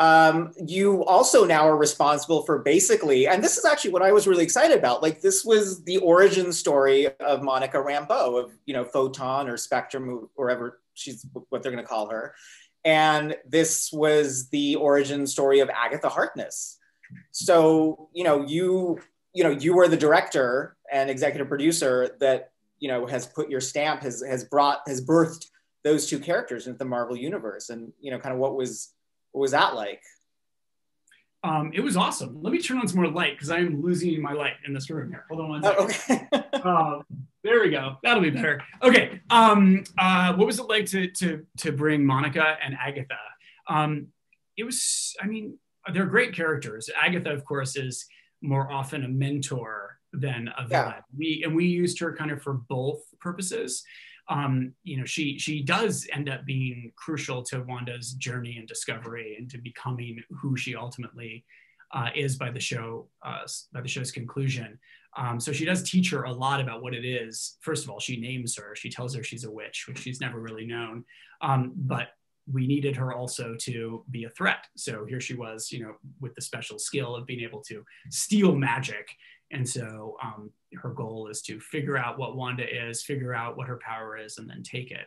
You also now are responsible for basically, and this is actually what I was really excited about. Like, this was the origin story of Monica Rambeau, of, you know, Photon or Spectrum, or wherever she's, what they're going to call her. And this was the origin story of Agatha Harkness. So, you were the director and executive producer that, you know, has put your stamp, has birthed those two characters into the Marvel universe. And, you know, kind of what was that like? It was awesome. Let me turn on some more light because I am losing my light in this room here. Hold on one second. Okay. There we go. That'll be better. Okay. What was it like to bring Monica and Agatha? It was, I mean, they're great characters. Agatha, of course, is more often a mentor than a villain. Yeah. We used her kind of for both purposes. You know, she does end up being crucial to Wanda's journey and discovery and to becoming who she ultimately is by the show's conclusion. So she does teach her a lot about what it is. First of all, she names her. She tells her she's a witch, which she's never really known. But we needed her also to be a threat. So here she was, you know, with the special skill of being able to steal magic. And so her goal is to figure out what Wanda is, figure out what her power is, and then take it.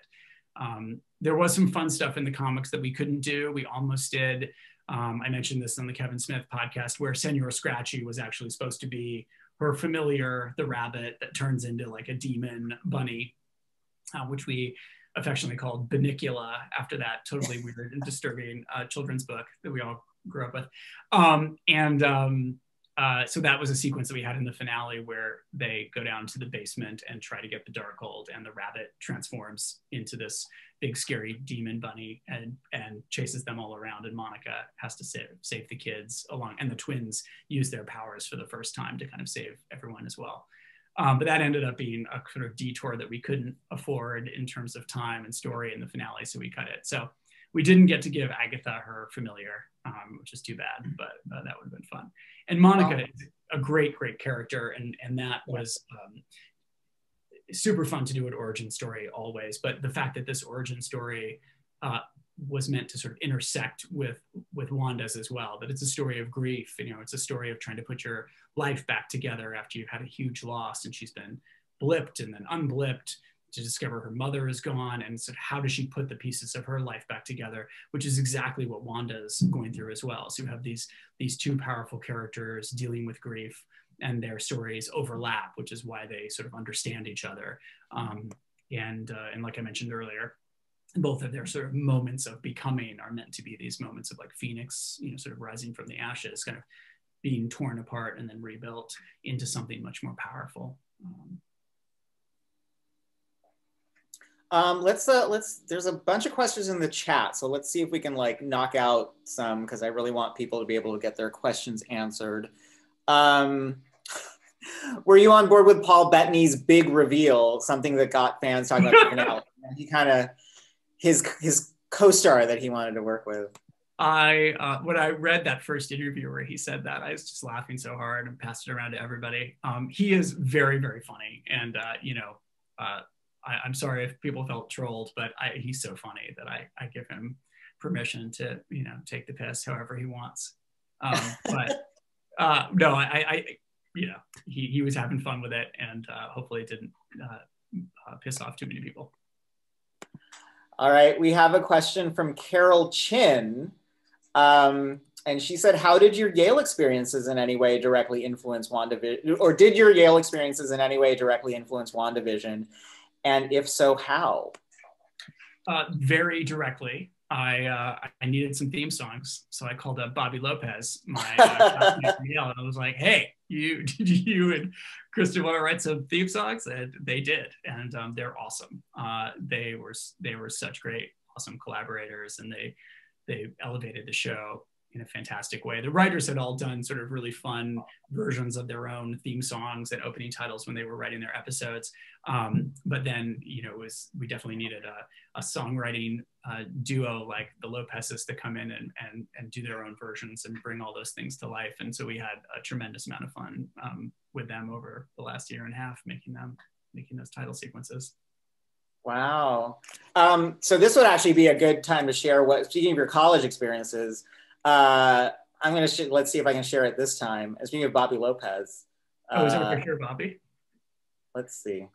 There was some fun stuff in the comics that we couldn't do. We almost did. I mentioned this on the Kevin Smith podcast, where Senor Scratchy was actually supposed to be her familiar, the rabbit that turns into like a demon bunny, which we affectionately called Benicula after that totally weird and disturbing children's book that we all grew up with. So that was a sequence that we had in the finale where they go down to the basement and try to get the Darkhold, and the rabbit transforms into this big scary demon bunny and chases them all around, and Monica has to save the kids along, and the twins use their powers for the first time to kind of save everyone as well. But that ended up being a sort of detour that we couldn't afford in terms of time and story in the finale, so we cut it. So we didn't get to give Agatha her familiar, which is too bad, but that would have been fun. And Monica is a great character, and that was super fun to do an origin story always. But the fact that this origin story was meant to sort of intersect with Wanda's as well, that it's a story of grief, you know, it's a story of trying to put your life back together after you've had a huge loss, and she's been blipped and then unblipped to discover her mother is gone, and so how does she put the pieces of her life back together, which is exactly what Wanda's going through as well. So you have these two powerful characters dealing with grief, and their stories overlap, which is why they sort of understand each other. And like I mentioned earlier, both of their sort of moments of becoming are meant to be these moments of like Phoenix, you know, sort of rising from the ashes, kind of being torn apart and then rebuilt into something much more powerful. There's a bunch of questions in the chat, so let's see if we can like knock out some, because I really want people to be able to get their questions answered. Were you on board with Paul Bettany's big reveal, something that got fans talking about freaking out? He kind of, his co-star that he wanted to work with. When I read that first interview where he said that, I was just laughing so hard and passed it around to everybody. He is very, very funny, and I'm sorry if people felt trolled, but he's so funny that I give him permission to, you know, take the piss however he wants. No, he was having fun with it, and hopefully it didn't piss off too many people. All right, we have a question from Carol Chin. And she said, how did your Yale experiences in any way directly influence WandaVision? Or did your Yale experiences in any way directly influence WandaVision? And if so, how? Very directly. I needed some theme songs, so I called up Bobby Lopez, my classmate from Yale, and I was like, "Hey, you and Kristen want to write some theme songs?" And they did, and they're awesome. They were such great, awesome collaborators, and they elevated the show in a fantastic way. The writers had all done sort of really fun versions of their own theme songs and opening titles when they were writing their episodes. But then, you know, we definitely needed a songwriting duo like the Lopez's to come in and do their own versions and bring all those things to life. And so we had a tremendous amount of fun with them over the last year and a half, making those title sequences. Wow. So this would actually be a good time to share speaking of your college experiences, I'm gonna let's see if I can share it this time. Speaking of Bobby Lopez. Oh, is that for sure, Bobby? Let's see.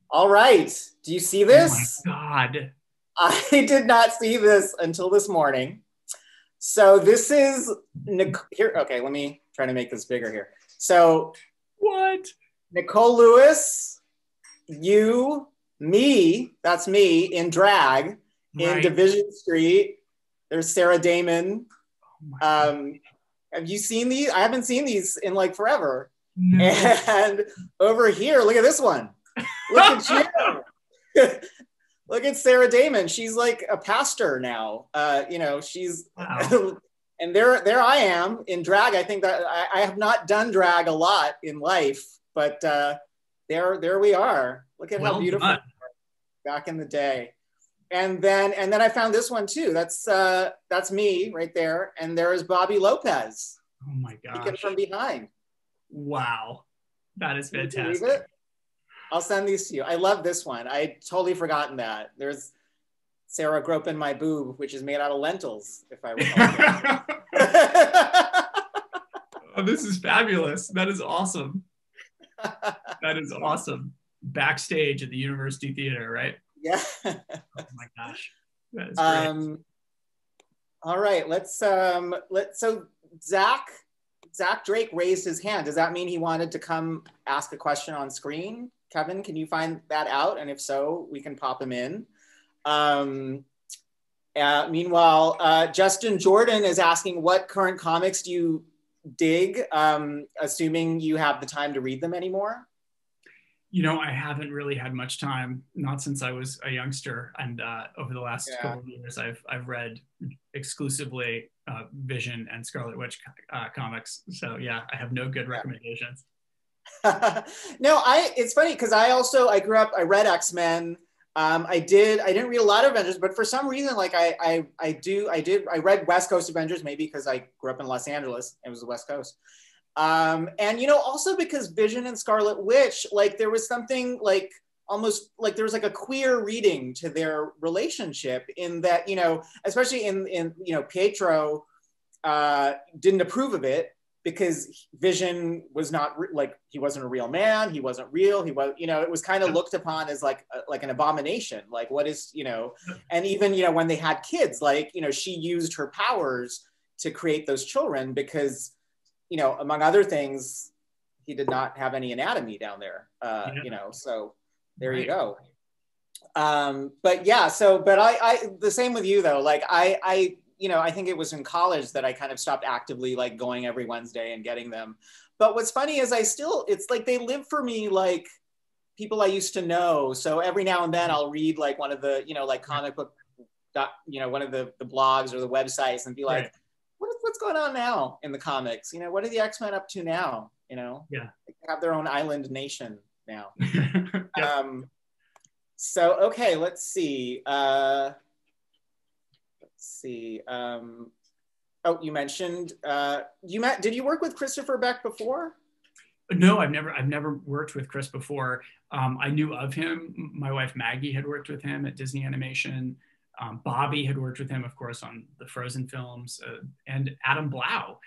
All right. Do you see this? Oh my God. I did not see this until this morning. So this is here. Okay, let me try to make this bigger here. So what? Nicole Lewis, you, me, that's me in drag in Division Street. There's Sarah Damon. Oh have you seen these? I haven't seen these in like forever. No. And over here, look at this one. Look at you. Look at Sarah Damon. She's like a pastor now. You know, she's, wow. And there I am in drag. I think that I have not done drag a lot in life, but there we are. Look at how beautiful back in the day. And then I found this one too. That's me right there. And there is Bobby Lopez. Oh my gosh. Peeking from behind. Wow. That is fantastic. Can you believe it? I'll send these to you. I love this one. I totally forgotten that. There's Sarah groping my boob, which is made out of lentils, if I recall. Oh, this is fabulous. That is awesome. That is awesome. Backstage at the University Theater, right? Yeah. Oh my gosh. That is great. All right, so Zach Drake raised his hand. Does that mean he wanted to come ask a question on screen? Kevin, can you find that out? And if so, we can pop him in. Meanwhile, Justin Jordan is asking, what current comics do you dig, assuming you have the time to read them anymore? You know, I haven't really had much time, not since I was a youngster. And over the last couple of years, I've read exclusively Vision and Scarlet Witch comics. So yeah, I have no good recommendations. No, it's funny because I grew up, I read X-Men. I didn't read a lot of Avengers, but for some reason, like I read West Coast Avengers, maybe because I grew up in Los Angeles. It was the West Coast. And, you know, also because Vision and Scarlet Witch, like there was something like almost like there was like a queer reading to their relationship in that, you know, especially in you know, Pietro didn't approve of it because Vision was not like, he wasn't a real man. He wasn't real. He was, you know, it was kind of looked upon as like an abomination. Like what is, you know, and even, you know, when they had kids, like, you know, she used her powers to create those children because, you know, among other things, he did not have any anatomy down there, you know, so there you go. But yeah, but I the same with you though, like I you know, I think it was in college that I kind of stopped actively like going every Wednesday and getting them. But what's funny is it's like they live for me like people I used to know. So every now and then I'll read like one of the, you know, like comic book, you know, one of the blogs or the websites and be like, what's going on now in the comics? You know, what are the X-Men up to now? You know, yeah, they have their own island nation now. Yep. So, okay, let's see. Oh, you mentioned, did you work with Christopher Beck before? No, I've never worked with Chris before. I knew of him. My wife Maggie had worked with him at Disney Animation. Bobby had worked with him, of course, on the Frozen films, and Adam Blau,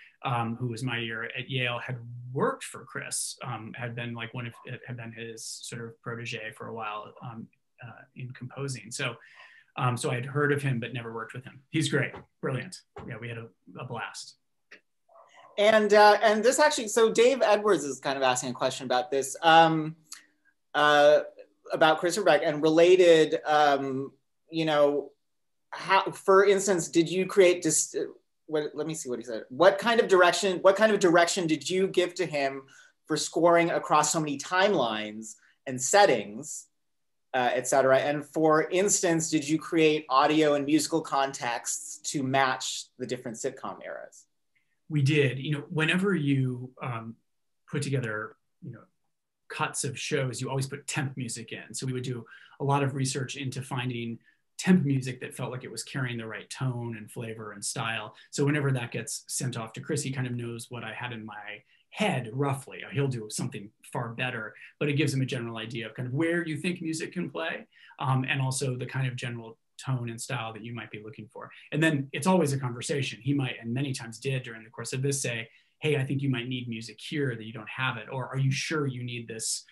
who was my year at Yale, had worked for Chris, had been like had been his sort of protege for a while in composing. So I had heard of him, but never worked with him. He's great, brilliant. Yeah, we had a blast. And this actually, so Dave Edwards is kind of asking a question about this, about Christopher Beck and related, you know, how, for instance, did you create let me see what he said. What kind of direction did you give to him for scoring across so many timelines and settings, et cetera? And for instance, did you create audio and musical contexts to match the different sitcom eras? We did. You know, whenever you put together, you know, cuts of shows, you always put temp music in. So we would do a lot of research into finding temp music that felt like it was carrying the right tone and flavor and style. So whenever that gets sent off to Chris, he kind of knows what I had in my head roughly. He'll do something far better, but it gives him a general idea of kind of where you think music can play, and also the kind of general tone and style that you might be looking for. And then it's always a conversation. He might, and many times did during the course of this, say, hey, I think you might need music here that you don't have it, or are you sure you need this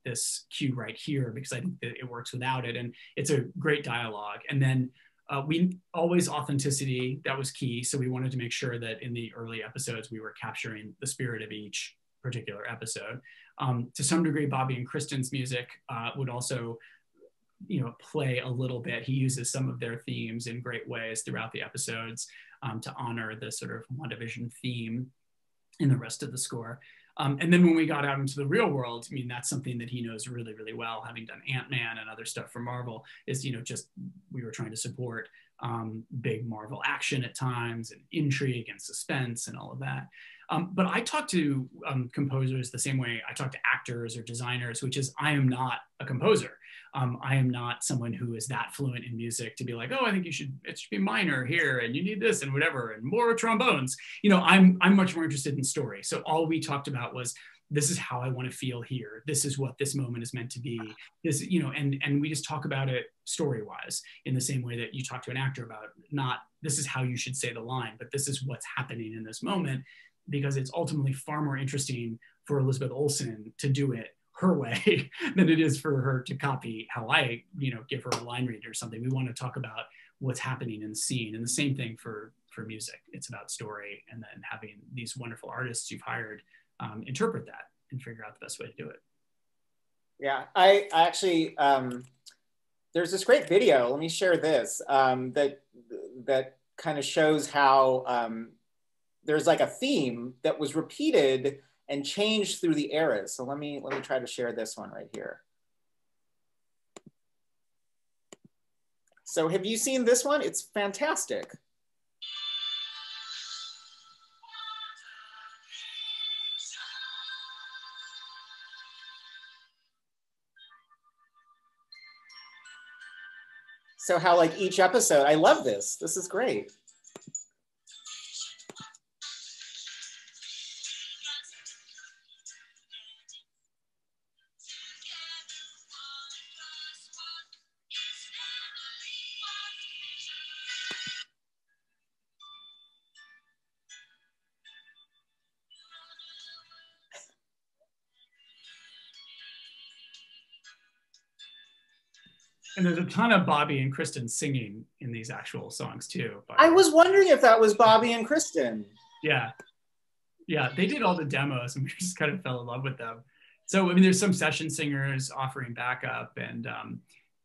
this cue right here, because I think that it works without it. And it's a great dialogue. And then we always authenticity, that was key. So we wanted to make sure that in the early episodes, we were capturing the spirit of each particular episode. To some degree, Bobby and Kristen's music would also, you know, play a little bit. He uses some of their themes in great ways throughout the episodes to honor the sort of WandaVision theme in the rest of the score. And then when we got out into the real world, I mean, that's something that he knows really, really well, having done Ant-Man and other stuff for Marvel, is, you know, just we were trying to support big Marvel action at times, and intrigue and suspense and all of that. But I talk to composers the same way I talk to actors or designers, which is I am not a composer. I am not someone who is that fluent in music to be like, oh, I think it should be minor here, and you need this and whatever, and more trombones. You know, I'm much more interested in story. So all we talked about was, this is how I want to feel here. This is what this moment is meant to be. This, you know, and we just talk about it story-wise in the same way that you talk to an actor about, not this is how you should say the line, but this is what's happening in this moment, because it's ultimately far more interesting for Elizabeth Olsen to do it her way than it is for her to copy how I, you know, give her a line read or something. We want to talk about what's happening in the scene, and the same thing for music. It's about story, and then having these wonderful artists you've hired interpret that and figure out the best way to do it. Yeah, I actually, there's this great video, let me share this, that kind of shows how there's like a theme that was repeated and changed through the eras. So let me try to share this one right here. So have you seen this one? It's fantastic. So how like each episode, I love this. This is great. And there's a ton of Bobby and Kristen singing in these actual songs too. I was wondering if that was Bobby and Kristen. Yeah. Yeah, they did all the demos and we just kind of fell in love with them. So, I mean, there's some session singers offering backup, and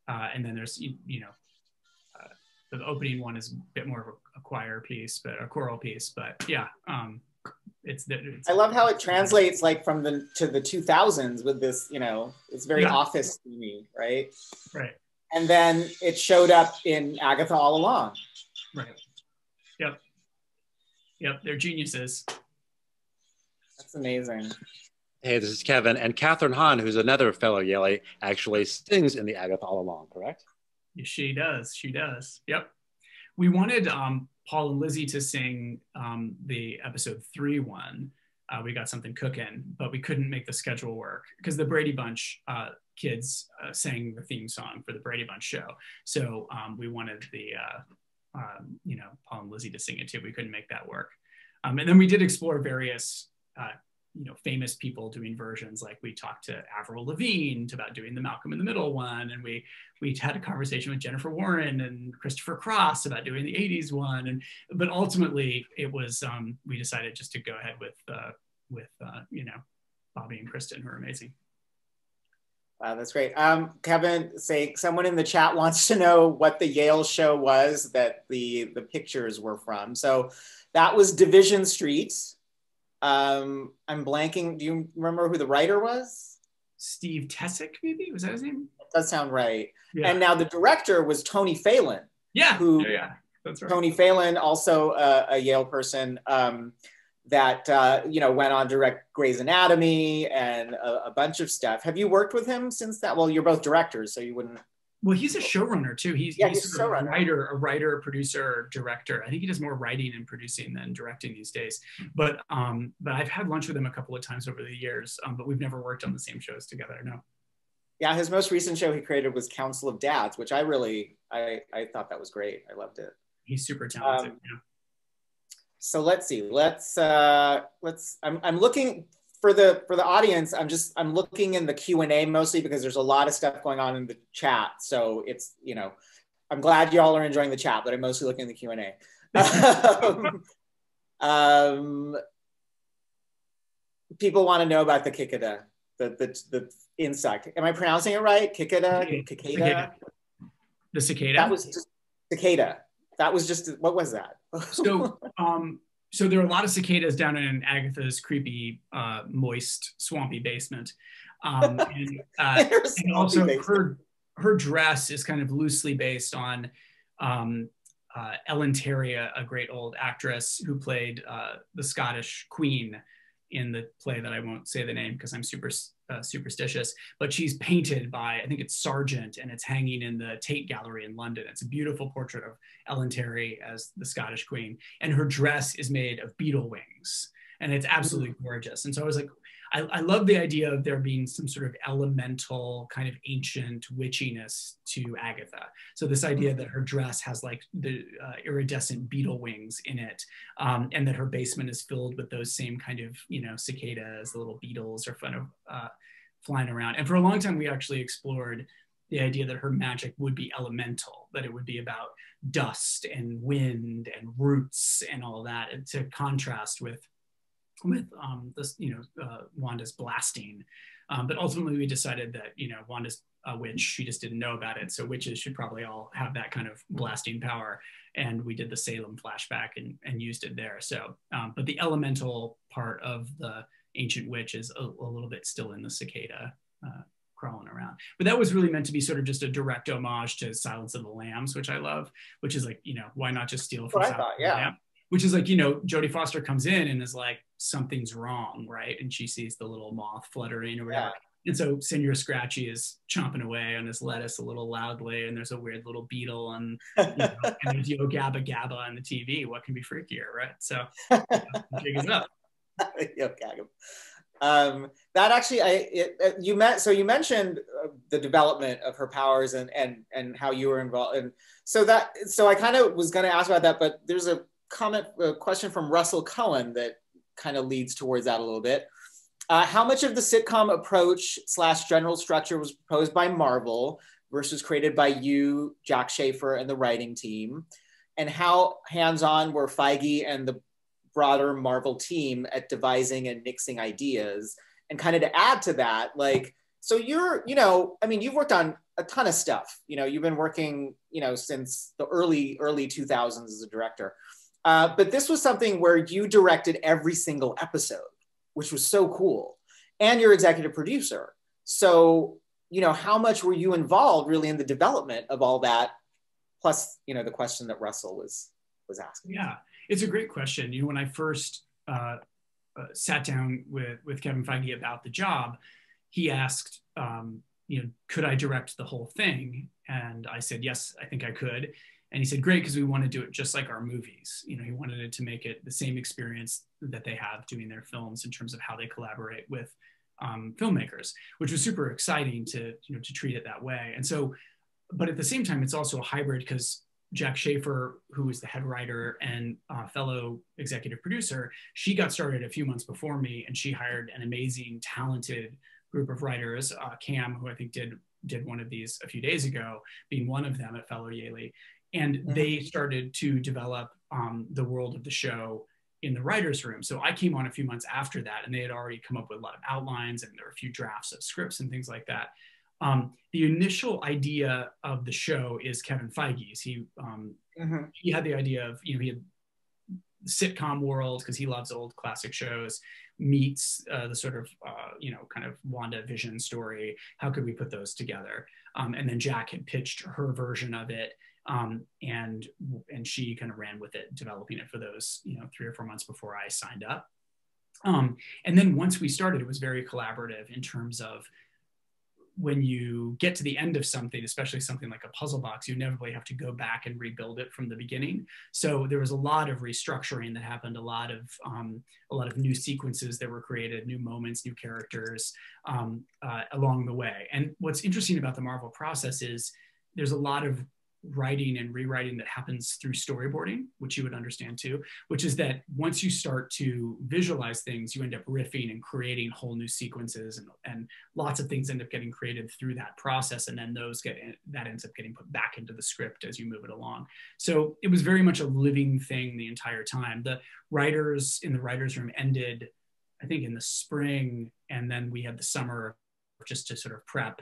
then there's, you know, the opening one is a bit more of a choir piece, but a choral piece, but yeah. It's I love how it translates like from the 2000s with this, you know, it's very office themey, right? Right. And then it showed up in Agatha all along. Right. Yep. Yep. They're geniuses. That's amazing. Hey, this is Kevin. And Catherine Hahn, who's another fellow Yale, actually sings in the Agatha all along, correct? Yes, she does. She does. Yep. We wanted Paul and Lizzie to sing the episode 3 one. We got something cooking, but we couldn't make the schedule work because the Brady Bunch kids sang the theme song for the Brady Bunch show. So we wanted the, you know, Paul and Lizzie to sing it too. We couldn't make that work. And then we did explore various, you know, famous people doing versions. Like we talked to Avril Lavigne about doing the Malcolm in the Middle one. And we had a conversation with Jennifer Warren and Christopher Cross about doing the 80s one. But ultimately it was, we decided just to go ahead with you know, Bobby and Kristen, who are amazing. Wow, that's great. Kevin, someone in the chat wants to know what the Yale show was that the pictures were from. So that was Division Street. I'm blanking. Do you remember who the writer was? Steve Tessick, maybe? Was that his name? That does sound right. Yeah. And now the director was Tony Phelan. Yeah. Yeah. That's right. Tony Phelan, also a Yale person, that you know, went on to direct Grey's Anatomy and a bunch of stuff. Have you worked with him since that? Well, you're both directors, so you wouldn't. Well, he's a showrunner too. He's a showrunner, a writer, producer, director. I think he does more writing and producing than directing these days. But I've had lunch with him a couple of times over the years, but we've never worked on the same shows together. No. Yeah, his most recent show he created was Council of Dads, which I thought that was great. I loved it. He's super talented. Yeah. So let's see. I'm looking for the audience. I'm looking in the Q&A mostly because there's a lot of stuff going on in the chat. So it's, I'm glad y'all are enjoying the chat, but I'm mostly looking in the Q&A. People want to know about the cicada, the insect. Am I pronouncing it right? Cicada? Cicada? The cicada? That was just cicada. That was just, what was that? So there are a lot of cicadas down in Agatha's creepy, moist, swampy basement. And also her dress is kind of loosely based on Ellen Terry, a great old actress who played the Scottish Queen in the play that I won't say the name because I'm super superstitious, but she's painted by, I think it's Sargent, and it's hanging in the Tate Gallery in London. It's a beautiful portrait of Ellen Terry as the Scottish Queen, and her dress is made of beetle wings, and it's absolutely gorgeous. And so I was like, I love the idea of there being some sort of elemental kind of ancient witchiness to Agatha. So this idea that her dress has like the iridescent beetle wings in it, and that her basement is filled with those same kind of, cicadas, the little beetles are flying around. And for a long time, we actually explored the idea that her magic would be elemental, that it would be about dust and wind and roots and all that, and to contrast with this, Wanda's blasting. But ultimately we decided that, Wanda's a witch, she just didn't know about it. So witches should probably all have that kind of blasting power. And we did the Salem flashback and used it there. So, but the elemental part of the ancient witch is a little bit still in the cicada crawling around. But that was really meant to be sort of just a direct homage to Silence of the Lambs, which I love, which is like, why not just steal from Silence of the Lambs? Which is like, Jodie Foster comes in and is like, something's wrong, right? And she sees the little moth fluttering or whatever. Yeah. And so Senor Scratchy is chomping away on his lettuce a little loudly, and there's a weird little beetle, and, and there's Yo Gabba Gabba on the TV. What can be freakier, right? So jig is up. Yo Gabba. That actually, you mentioned the development of her powers and how you were involved. And so I kind of was going to ask about that, but there's a question from Russell Cohen that kind of leads towards that a little bit. How much of the sitcom approach / general structure was proposed by Marvel versus created by you, Jack Schaefer, and the writing team? And how hands-on were Feige and the broader Marvel team at devising and mixing ideas? And kind of to add to that, like, so you're, you've worked on a ton of stuff. You've been working, since the early 2000s as a director. But this was something where you directed every single episode, which was so cool. And you're executive producer. So, how much were you involved really in the development of all that? Plus, the question that Russell was asking. Yeah, it's a great question. When I first sat down with Kevin Feige about the job, he asked, could I direct the whole thing? And I said, yes, I think I could. And he said, great, because we want to do it just like our movies. He wanted it to make it the same experience that they have doing their films in terms of how they collaborate with filmmakers, which was super exciting to treat it that way. And so, but at the same time, it's also a hybrid because Jack Schaefer, who is the head writer and fellow executive producer, she got started a few months before me, and she hired an amazing, talented group of writers, Cam, who I think did one of these a few days ago, being one of them at fellow Yale. And they started to develop the world of the show in the writer's room. So I came on a few months after that, and they had already come up with a lot of outlines, and there were a few drafts of scripts and things like that. The initial idea of the show is Kevin Feige's. He had the idea of, he had the sitcom world, because he loves old classic shows, meets the sort of, kind of WandaVision story. How could we put those together? And then Jack had pitched her version of it. And she kind of ran with it, developing it for those, 3 or 4 months before I signed up. And then once we started, it was very collaborative in terms of when you get to the end of something, especially something like a puzzle box, you inevitably have to go back and rebuild it from the beginning. So there was a lot of restructuring that happened, a lot of new sequences that were created, new moments, new characters along the way. And what's interesting about the Marvel process is there's a lot of writing and rewriting that happens through storyboarding, which you would understand too, which is that once you start to visualize things, you end up riffing and creating whole new sequences, and lots of things end up getting created through that process. And then that ends up getting put back into the script as you move it along. So it was very much a living thing the entire time. The writers in the writer's room ended, I think, in the spring, and then we had the summer just to sort of prep.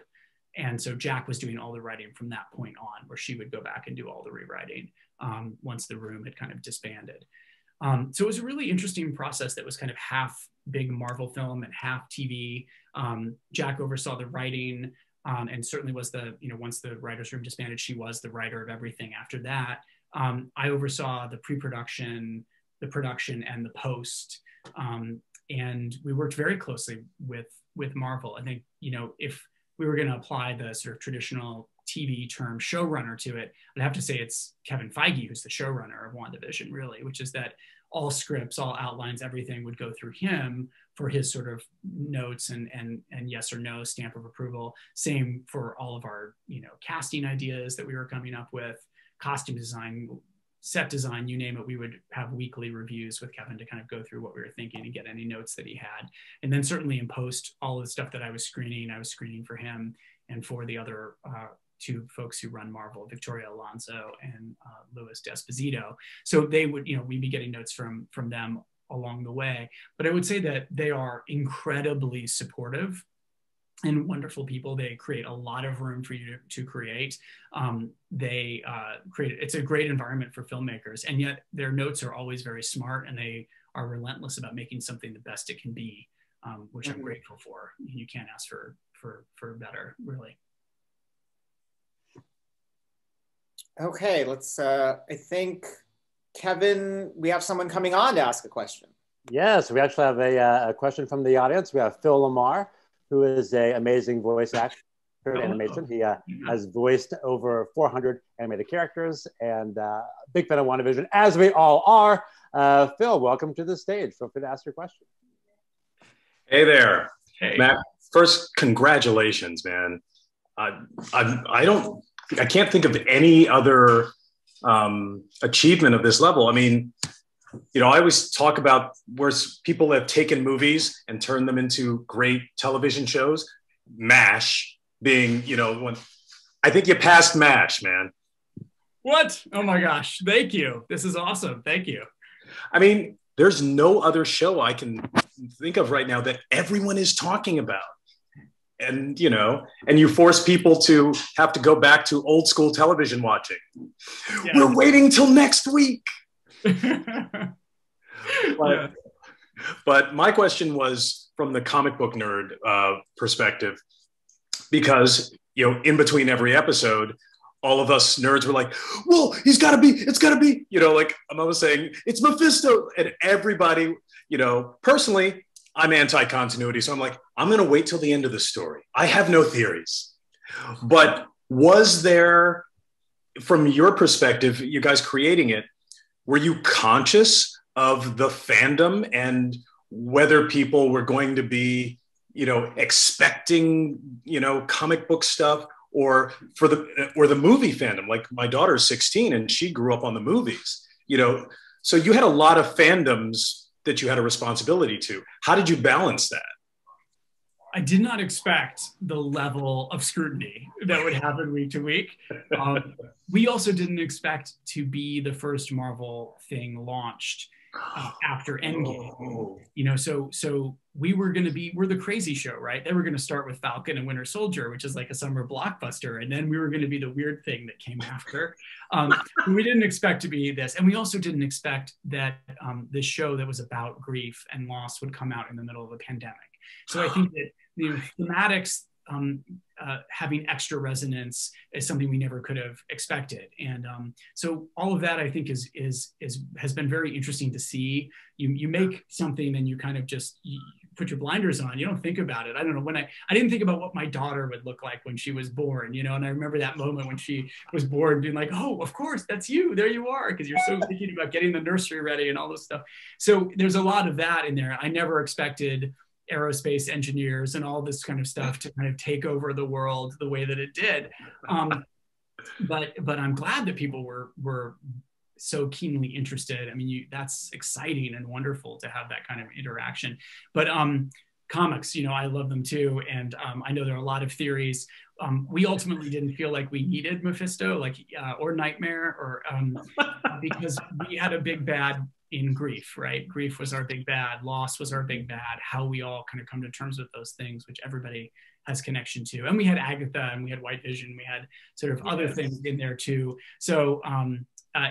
And so Jack was doing all the writing from that point on, where she would go back and do all the rewriting once the room had kind of disbanded. So it was a really interesting process that was kind of half big Marvel film and half TV. Jack oversaw the writing and certainly was once the writer's room disbanded, she was the writer of everything after that. I oversaw the pre-production, the production, and the post. And we worked very closely with Marvel. I think, if we were going to apply the sort of traditional TV term showrunner to it, I'd have to say it's Kevin Feige who's the showrunner of WandaVision, really, which is that all scripts, all outlines, everything would go through him for his sort of notes and yes or no stamp of approval. Same for all of our, casting ideas that we were coming up with, costume design, set design, you name it. We would have weekly reviews with Kevin to kind of go through what we were thinking and get any notes that he had. And then certainly in post, all of the stuff that I was screening for him and for the other two folks who run Marvel, Victoria Alonso and Louis D'Esposito. So they would, we'd be getting notes from them along the way. But I would say that they are incredibly supportive and wonderful people. They create a lot of room for you to create. It's a great environment for filmmakers, and yet their notes are always very smart, and they are relentless about making something the best it can be, which I'm grateful for. You can't ask for better, really. Okay, let's, I think, Kevin, we have someone coming on to ask a question. Yes, we actually have a question from the audience. We have Phil LaMarr, who is an amazing voice actor in animation. He has voiced over 400 animated characters, and big fan of WandaVision, as we all are. Phil, welcome to the stage. Feel free to ask your question. Hey there. Hey. Matt, first, congratulations, man. I can't think of any other achievement of this level. I mean, I always talk about where people have taken movies and turned them into great television shows. MASH being, when I think you passed MASH, man. What? Oh my gosh. Thank you. This is awesome. Thank you. I mean, there's no other show I can think of right now that everyone is talking about. And, and you force people to have to go back to old school television watching. Yeah. We're waiting till next week. But my question was from the comic book nerd perspective, because in between every episode, all of us nerds were like, well, it's gotta be, like I'm always saying, it's Mephisto. And everybody, personally, I'm anti-continuity. So I'm like, I'm gonna wait till the end of the story. I have no theories. But was there, from your perspective, you guys creating it, were you conscious of the fandom and whether people were going to be, expecting, comic book stuff, or the movie fandom? Like my daughter's 16 and she grew up on the movies, so you had a lot of fandoms that you had a responsibility to. How did you balance that? I did not expect the level of scrutiny that would happen week to week. We also didn't expect to be the first Marvel thing launched after Endgame. So we're the crazy show, right? They were going to start with Falcon and Winter Soldier, which is like a summer blockbuster. And then we were going to be the weird thing that came after. We didn't expect to be this. And we also didn't expect that this show that was about grief and loss would come out in the middle of a pandemic. So I think that the thematics having extra resonance is something we never could have expected. And so all of that, I think, has been very interesting to see. You make something and you kind of just put your blinders on. You don't think about it. I don't know, when I didn't think about what my daughter would look like when she was born, you know, and I remember that moment when she was born being like, oh, of course, that's you. There you are. Because you're so thinking about getting the nursery ready and all this stuff. So there's a lot of that in there. I never expected aerospace engineers and all this kind of stuff to kind of take over the world the way that it did. But I'm glad that people were so keenly interested. I mean, that's exciting and wonderful to have that kind of interaction. But comics, you know, I love them too. And I know there are a lot of theories. We ultimately didn't feel like we needed Mephisto, or Nightmare, or because we had a big bad in grief, right? Grief was our big bad, loss was our big bad, how we all kind of come to terms with those things, which everybody has connection to. And we had Agatha, and we had White Vision, we had sort of other things in there too. So,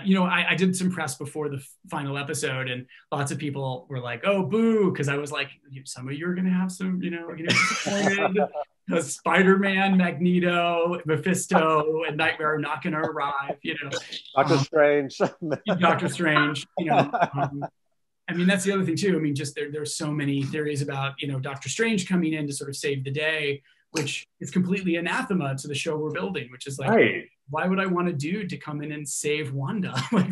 you know, I did some press before the final episode, and lots of people were like, oh, boo, because I was like, some of you are going to have some, you know, disappointed. Spider-Man, Magneto, Mephisto, and Nightmare are not going to arrive, you know. Doctor Strange. Doctor Strange, you know. I mean, that's the other thing too. I mean, just there's so many theories about, you know, Doctor Strange coming in to sort of save the day, which is completely anathema to the show we're building, which is like, right. Why would I want a dude to come in and save Wanda? Like,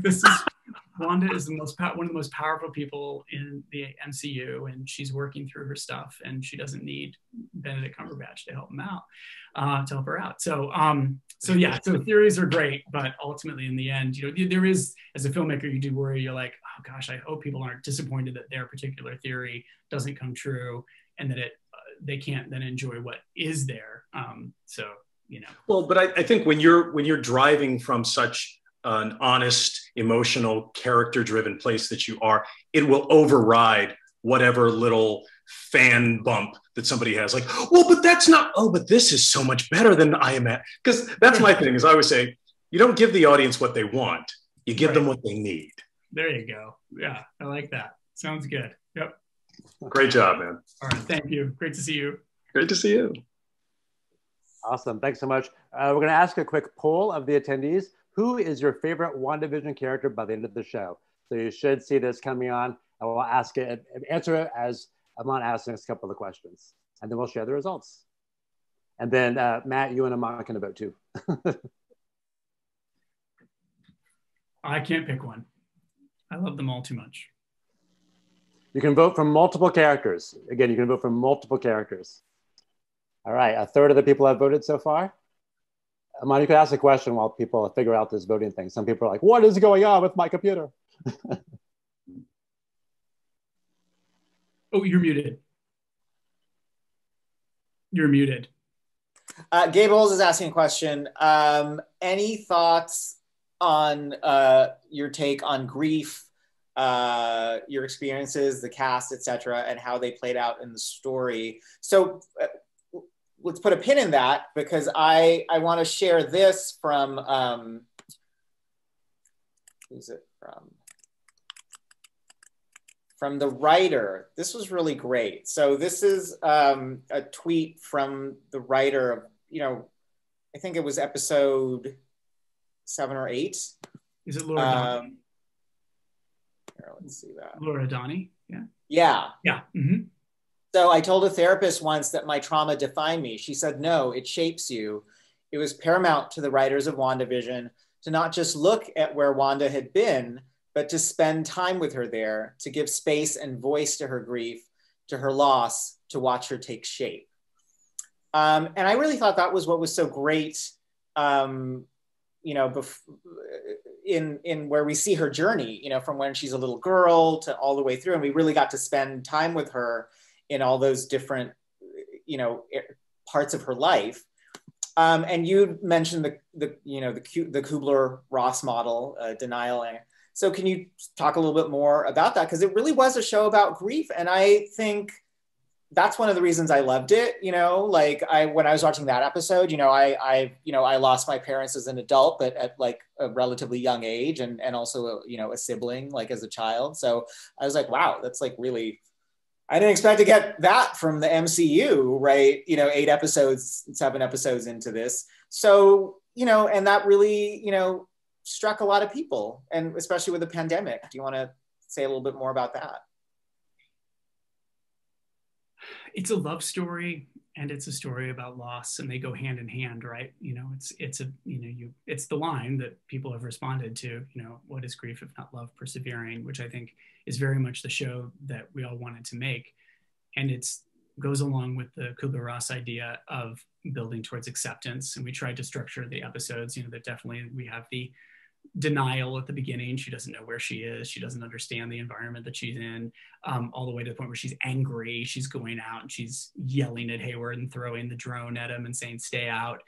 Wanda is one of the most powerful people in the MCU, and she's working through her stuff, and she doesn't need Benedict Cumberbatch to help her out. So yeah, so theories are great, but ultimately in the end, you know, there is, as a filmmaker, you do worry. You're like, oh gosh, I hope people aren't disappointed that their particular theory doesn't come true, and that they can't then enjoy what is there. So, you know. Well, but I think when you're driving from such an honest, emotional, character-driven place that you are, it will override whatever little fan bump that somebody has. Like, well, but that's not, oh, but this is so much better than I am at. Because that's my thing, is I always say, you don't give the audience what they want, you give them what they need. There you go. Yeah, I like that. Sounds good. Yep. Great job, man. All right, thank you. Great to see you. Great to see you. Awesome, thanks so much. We're gonna ask a quick poll of the attendees. Who is your favorite WandaVision character by the end of the show? So you should see this coming on. I will answer it as Aman asks us a couple of questions, and then we'll share the results. And then Matt, you and Aman can vote too. I can't pick one. I love them all too much. You can vote from multiple characters. Again, you can vote from multiple characters. All right, a third of the people have voted so far. Aman, you could ask a question while people figure out this voting thing. Some people are like, what is going on with my computer? Oh, you're muted. You're muted. Gabe Bowles is asking a question. Any thoughts on your take on grief, your experiences, the cast, etc., and how they played out in the story? So let's put a pin in that, because I want to share this from, who's it from? From the writer. This was really great. So this is a tweet from the writer of, you know, I think it was episode 7 or 8. Is it Laura Donnie? Here, let's see that. Laura Donnie, yeah. Yeah. Yeah. Mm-hmm. So I told a therapist once that my trauma defined me. She said, no, it shapes you. It was paramount to the writers of WandaVision to not just look at where Wanda had been, but to spend time with her there, to give space and voice to her grief, to her loss, to watch her take shape. And I really thought that was what was so great, you know, in where we see her journey, you know, from when she's a little girl to all the way through. And we really got to spend time with her in all those different, you know, parts of her life. And you mentioned the Kubler-Ross model, denial. So can you talk a little bit more about that? Because it really was a show about grief. And I think that's one of the reasons I loved it. You know, like when I was watching that episode, you know, I lost my parents as an adult, but at like a relatively young age, and also, you know, a sibling, like as a child. So I was like, wow, that's like really, I didn't expect to get that from the MCU, right? You know, 7 episodes into this. So, you know, and that really, you know, struck a lot of people, and especially with the pandemic. Do you want to say a little bit more about that? It's a love story, and it's a story about loss, and they go hand in hand, right? You know, it's the line that people have responded to, you know, what is grief if not love persevering, which I think is very much the show that we all wanted to make. And it's goes along with the Kubler-Ross idea of building towards acceptance. And we tried to structure the episodes, you know, that definitely we have the denial at the beginning. She doesn't know where she is. She doesn't understand the environment that she's in, all the way to the point where she's angry. She's going out and she's yelling at Hayward and throwing the drone at him and saying, stay out,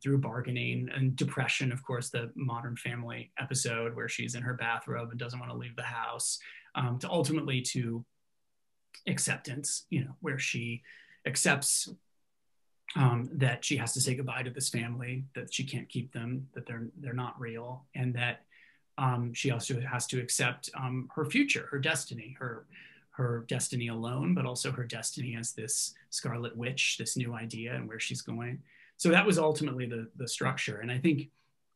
through bargaining and depression. Of course, the Modern Family episode where she's in her bathrobe and doesn't want to leave the house, to ultimately to acceptance, you know, where she accepts that she has to say goodbye to this family, that she can't keep them, that they're not real, and that she also has to accept her future, her destiny, her destiny alone, but also her destiny as this Scarlet Witch, this new idea and where she's going. So that was ultimately the structure. And I think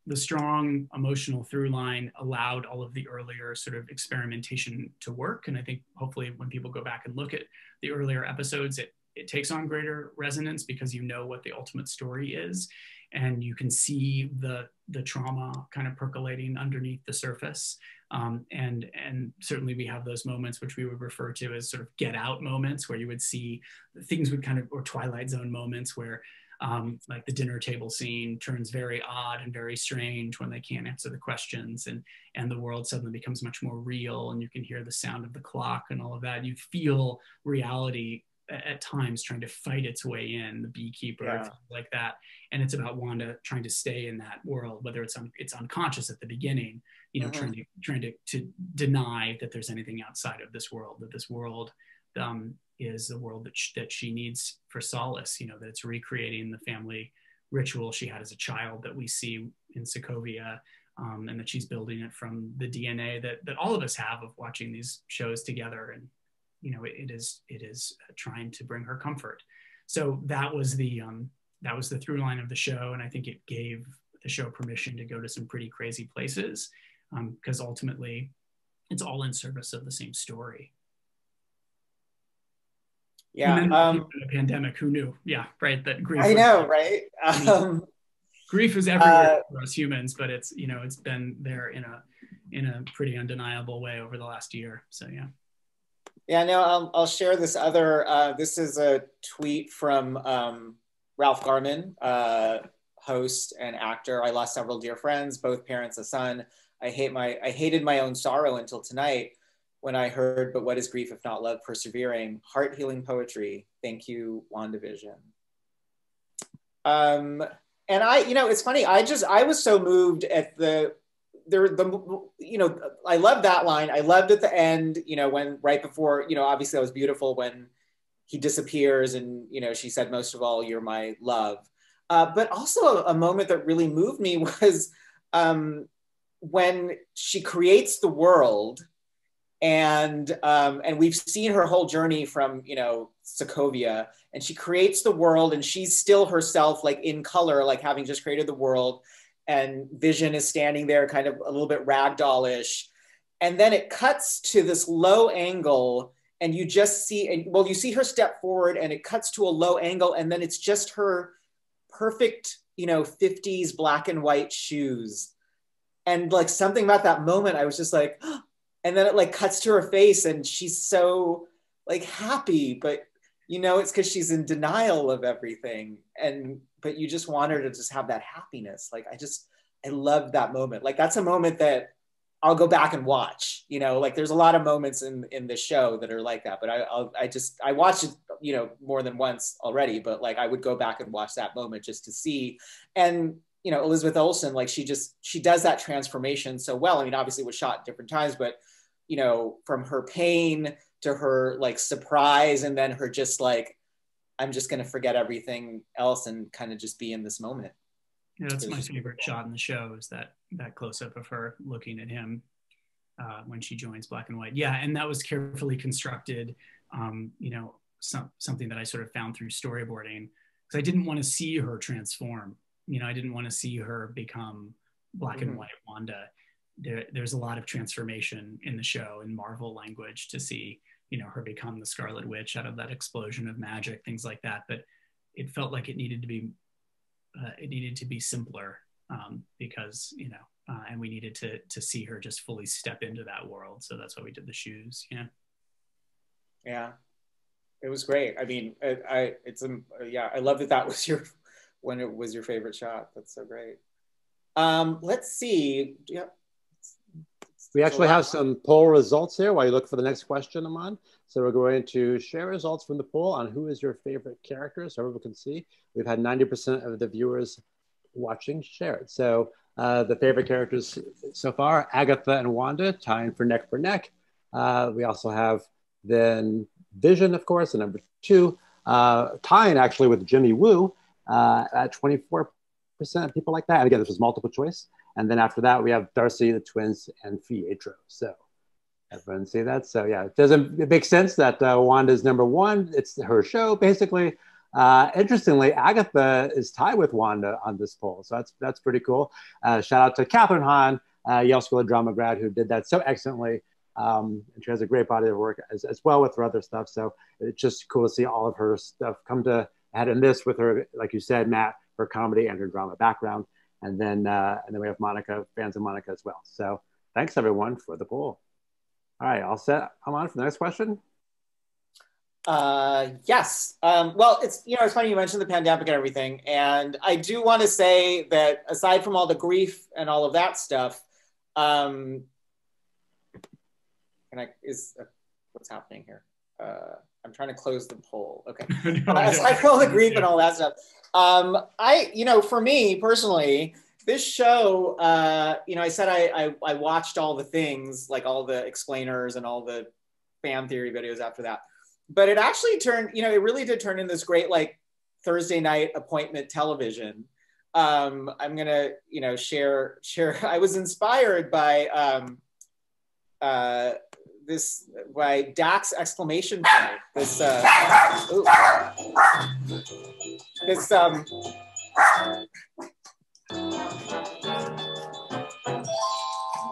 the strong emotional through line allowed all of the earlier sort of experimentation to work. And I think hopefully when people go back and look at the earlier episodes, it takes on greater resonance because you know what the ultimate story is, and you can see the trauma kind of percolating underneath the surface. And certainly we have those moments which we would refer to as sort of get out moments, where you would see things would kind of, or Twilight Zone moments where like the dinner table scene turns very odd and very strange when they can't answer the questions, and the world suddenly becomes much more real, and you can hear the sound of the clock and all of that. You feel reality at times trying to fight its way in, the beekeeper, like that. And it's about Wanda trying to stay in that world, whether it's unconscious at the beginning, you know, trying to deny that there's anything outside of this world, that this world is the world that she needs for solace, you know, that it's recreating the family ritual she had as a child that we see in Sokovia, and that she's building it from the DNA that all of us have of watching these shows together. And you know, it is trying to bring her comfort. So that was the through line of the show, and I think it gave the show permission to go to some pretty crazy places, because ultimately, it's all in service of the same story. Yeah. And then the pandemic, who knew? Yeah, right. That grief. I know, right? Grief is everywhere for us humans, but it's, you know, it's been there in a pretty undeniable way over the last year. So yeah. Yeah, no, I'll share this other, this is a tweet from Ralph Garman, host and actor. I lost several dear friends, both parents, a son. I hated my own sorrow until tonight when I heard, but what is grief if not love persevering? Heart healing poetry. Thank you, WandaVision. And I, you know, it's funny. I was so moved at you know, I loved that line. I loved at the end, you know, when right before, you know, obviously that was beautiful when he disappears and, you know, she said, most of all, you're my love. But also a moment that really moved me was when she creates the world, and we've seen her whole journey from, you know, Sokovia, and she creates the world and she's still herself, like in color, like having just created the world. And Vision is standing there kind of a little bit ragdollish. And then it cuts to this low angle and you just see, you see her step forward and it cuts to a low angle. And then it's just her perfect, you know, 50s black and white shoes. And like something about that moment, I was just like, oh. And then it like cuts to her face and she's so like happy, but you know, it's because she's in denial of everything. But you just want her to just have that happiness. Like, I love that moment. Like, that's a moment that I'll go back and watch, you know, like there's a lot of moments in the show that are like that, but I watched it, you know, more than once already, but like, I would go back and watch that moment just to see. And, you know, Elizabeth Olsen, like she does that transformation so well. I mean, obviously it was shot at different times, but, you know, from her pain to her like surprise, and then her just like, I'm just going to forget everything else and kind of just be in this moment. Yeah, that's my favorite shot in the show, is that close up of her looking at him when she joins Black and White. Yeah, and that was carefully constructed, you know, something that I sort of found through storyboarding, because I didn't want to see her transform. You know, I didn't want to see her become Black and White Wanda. There's a lot of transformation in the show in Marvel language to see, you know, her become the Scarlet Witch out of that explosion of magic, things like that. But it felt like it needed to be simpler, because, you know, and we needed to see her just fully step into that world. So that's why we did the shoes. Yeah. Yeah, it was great. I mean, I love that was when it was your favorite shot. That's so great. Let's see. Yeah. We actually have some poll results here while you look for the next question, Aman. So we're going to share results from the poll on who is your favorite character, so everyone can see. We've had 90% of the viewers watching share it. So the favorite characters so far, Agatha and Wanda, tying for neck. We also have then Vision, of course, at number 2, tying actually with Jimmy Woo at 24% of people like that. And again, this was multiple choice. And then after that, we have Darcy, the twins, and Pietro. So everyone see that? So yeah, it makes sense that Wanda's number 1. It's her show, basically. Interestingly, Agatha is tied with Wanda on this poll. So that's pretty cool. Shout out to Catherine Hahn, Yale School of Drama grad, who did that so excellently. And she has a great body of work as well with her other stuff. So it's just cool to see all of her stuff come to head in this with her, like you said, Matt, her comedy and her drama background. And then we have Monica, fans of Monica as well. So thanks everyone for the poll. All right, all set. I'm on for the next question. Yes. Well, it's funny you mentioned the pandemic and everything. And I do want to say that aside from all the grief and all of that stuff, what's happening here? I'm trying to close the poll. Okay. Aside from all the grief and all that stuff, for me personally, this show, I said I watched all the things, like all the explainers and all the fan theory videos after that, but it actually turned, it really did turn into this great, like, Thursday night appointment television. I'm gonna, share. I was inspired by by Dax exclamation point.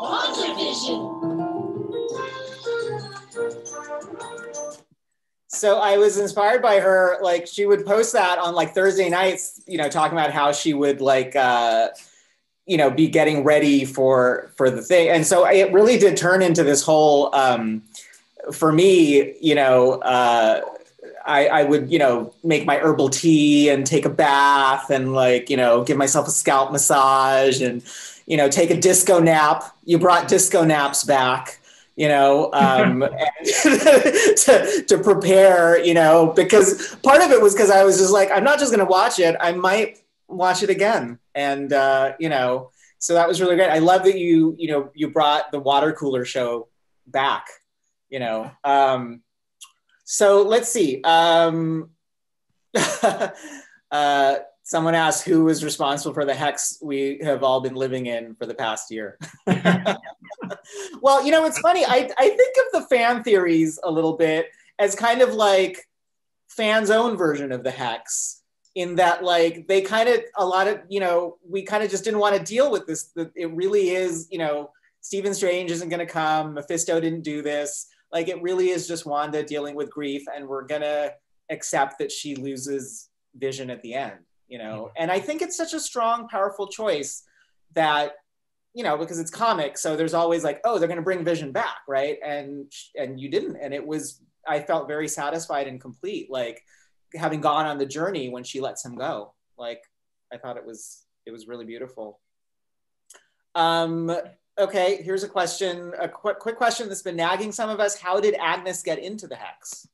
WandaVision. So I was inspired by her, like she would post that on like Thursday nights, talking about how she would like, be getting ready for the thing. And so it really did turn into this whole, for me, I would, make my herbal tea and take a bath and like, give myself a scalp massage and, take a disco nap. You brought disco naps back, to prepare, because part of it was because I was just like, I'm not just going to watch it. I might watch it again. And, so that was really great. I love that you brought the water cooler show back, so let's see. Someone asked who was responsible for the hex we have all been living in for the past year. Well, it's funny. I think of the fan theories a little bit as kind of like fans' own version of the hex, in that like they kind of, a lot of, we kind of just didn't want to deal with this. It really is, Stephen Strange isn't going to come. Mephisto didn't do this. Like, it really is just Wanda dealing with grief, and we're going to accept that she loses Vision at the end, And I think it's such a strong, powerful choice that, because it's comic, so there's always like, oh, they're going to bring Vision back, right? And you didn't. And I felt very satisfied and complete, like having gone on the journey when she lets him go. Like, I thought it was really beautiful. Okay, here's a question, a quick question that's been nagging some of us. How did Agnes get into the hex?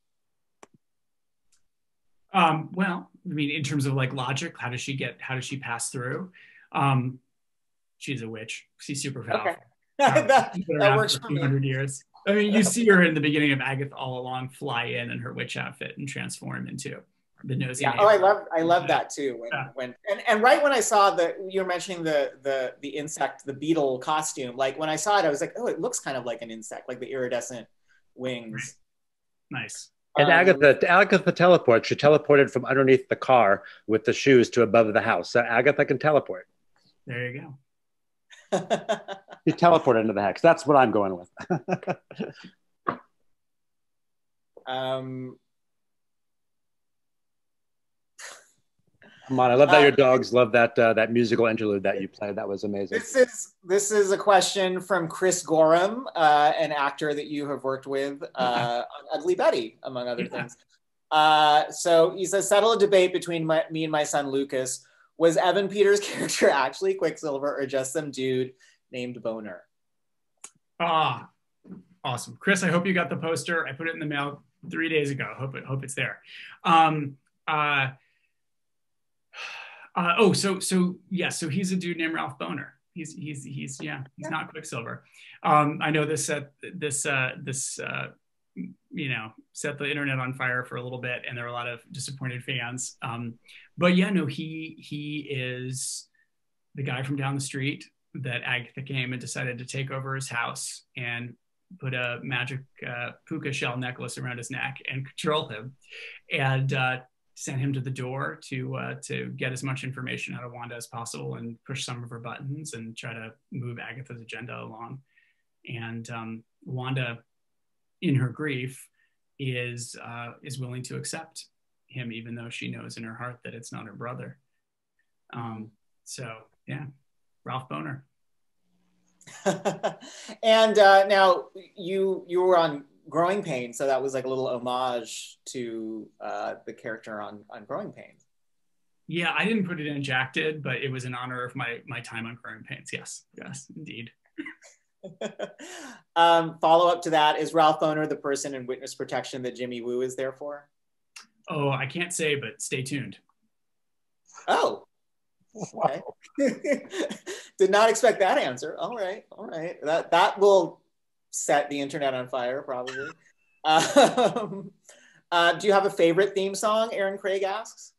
Well, I mean, in terms of like logic, how does she pass through? She's a witch. She's super powerful. Okay. that works for 200 years. I mean, you see her in the beginning of Agatha all along fly in her witch outfit and transform into the nosy. Yeah. Oh, I love that too. When right when I saw that you were mentioning the insect, the beetle costume, like when I saw it, I was like, oh, it looks kind of like an insect, like the iridescent wings. Nice. And Agatha teleports. She teleported from underneath the car with the shoes to above the house. So Agatha can teleport. There you go. She teleported into the hex. That's what I'm going with. Come on, I love that your dogs love that musical interlude that you played. That was amazing. This is a question from Chris Gorham, an actor that you have worked with on Ugly Betty, among other things. So he says, settle a debate between me and my son Lucas. Was Evan Peters' character actually Quicksilver or just some dude named Boner? Ah, awesome, Chris. I hope you got the poster. I put it in the mail 3 days ago. Hope it's there. So he's a dude named Ralph Boner. He's not Quicksilver. I know this set the internet on fire for a little bit, and there are a lot of disappointed fans. But yeah, no, he is the guy from down the street that Agatha came and decided to take over his house and put a magic puka shell necklace around his neck and control him, and sent him to the door to get as much information out of Wanda as possible and push some of her buttons and try to move Agatha's agenda along. And Wanda, in her grief, is willing to accept him, even though she knows in her heart that it's not her brother. So yeah, Ralph Boner. And now you were on Growing Pains, so that was like a little homage to the character on Growing Pains. Yeah, I didn't put it in, Jack did, but it was in honor of my time on Growing Pains. Yes, indeed. Follow up to that, is Ralph Boner the person in witness protection that Jimmy Woo is there for? Oh, I can't say, but stay tuned. Oh, okay. Did not expect that answer. All right. That will set the internet on fire, probably. Do you have a favorite theme song? Aaron Craig asks.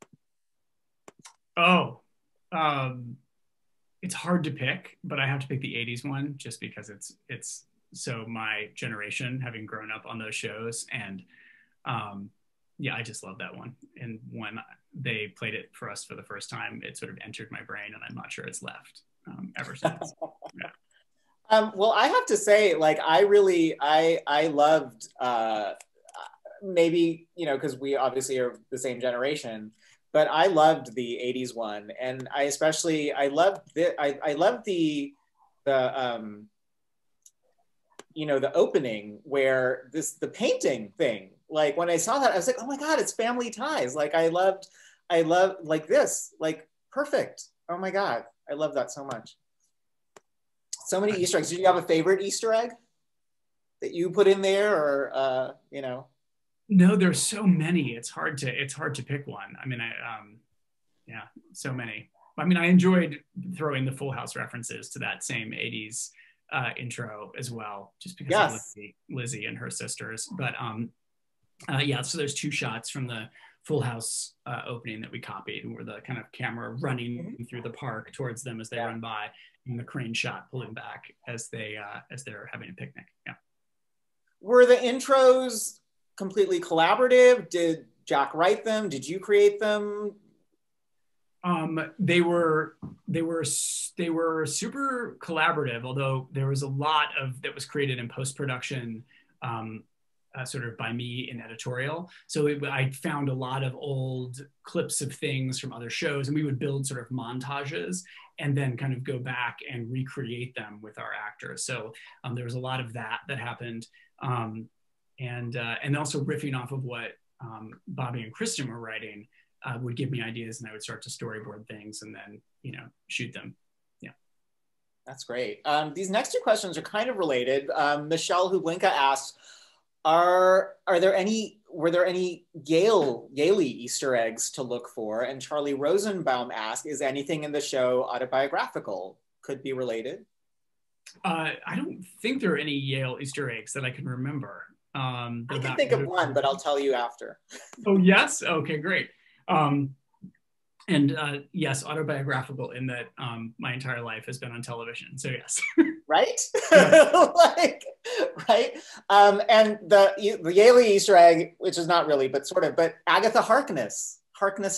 It's hard to pick, but I have to pick the 80s one just because it's so my generation, having grown up on those shows. And I just love that one. And when they played it for us for the first time, it sort of entered my brain, and I'm not sure it's left ever since. Yeah. Well, I have to say, like, I loved, maybe, because we obviously are the same generation, but I loved the 80s one. And I loved the opening where the painting thing, like when I saw that, I was like, oh my God, it's Family Ties. Like I love like this, like perfect. Oh my God. I love that so much. So many Easter eggs. Did you have a favorite Easter egg that you put in there, or No, there's so many. It's hard to pick one. I mean, so many. I mean, I enjoyed throwing the Full House references to that same 80s intro as well, just because of Lizzie and her sisters. But so there's two shots from the Full House opening that we copied, where the kind of camera running through the park towards them as they run by, and the crane shot pulling back as they're having a picnic. Yeah. Were the intros completely collaborative? Did Jack write them? Did you create them? They were super collaborative, although there was a lot that was created in post-production, sort of by me in editorial. So I found a lot of old clips of things from other shows, and we would build sort of montages and then kind of go back and recreate them with our actors. So there was a lot of that happened. And also riffing off of what Bobby and Kristen were writing would give me ideas, and I would start to storyboard things and then, shoot them. Yeah. That's great. These next two questions are kind of related. Michelle Hublinka asked, were there any Yale Easter eggs to look for? And Charlie Rosenbaum asked, is anything in the show autobiographical? Could be related. I don't think there are any Yale Easter eggs that I can remember. I can think of one, but I'll tell you after. Oh, yes? Okay, great. Yes, autobiographical in that my entire life has been on television. So yes. Right? Right? And the Yale Easter egg, which is not really, but sort of, but Agatha Harkness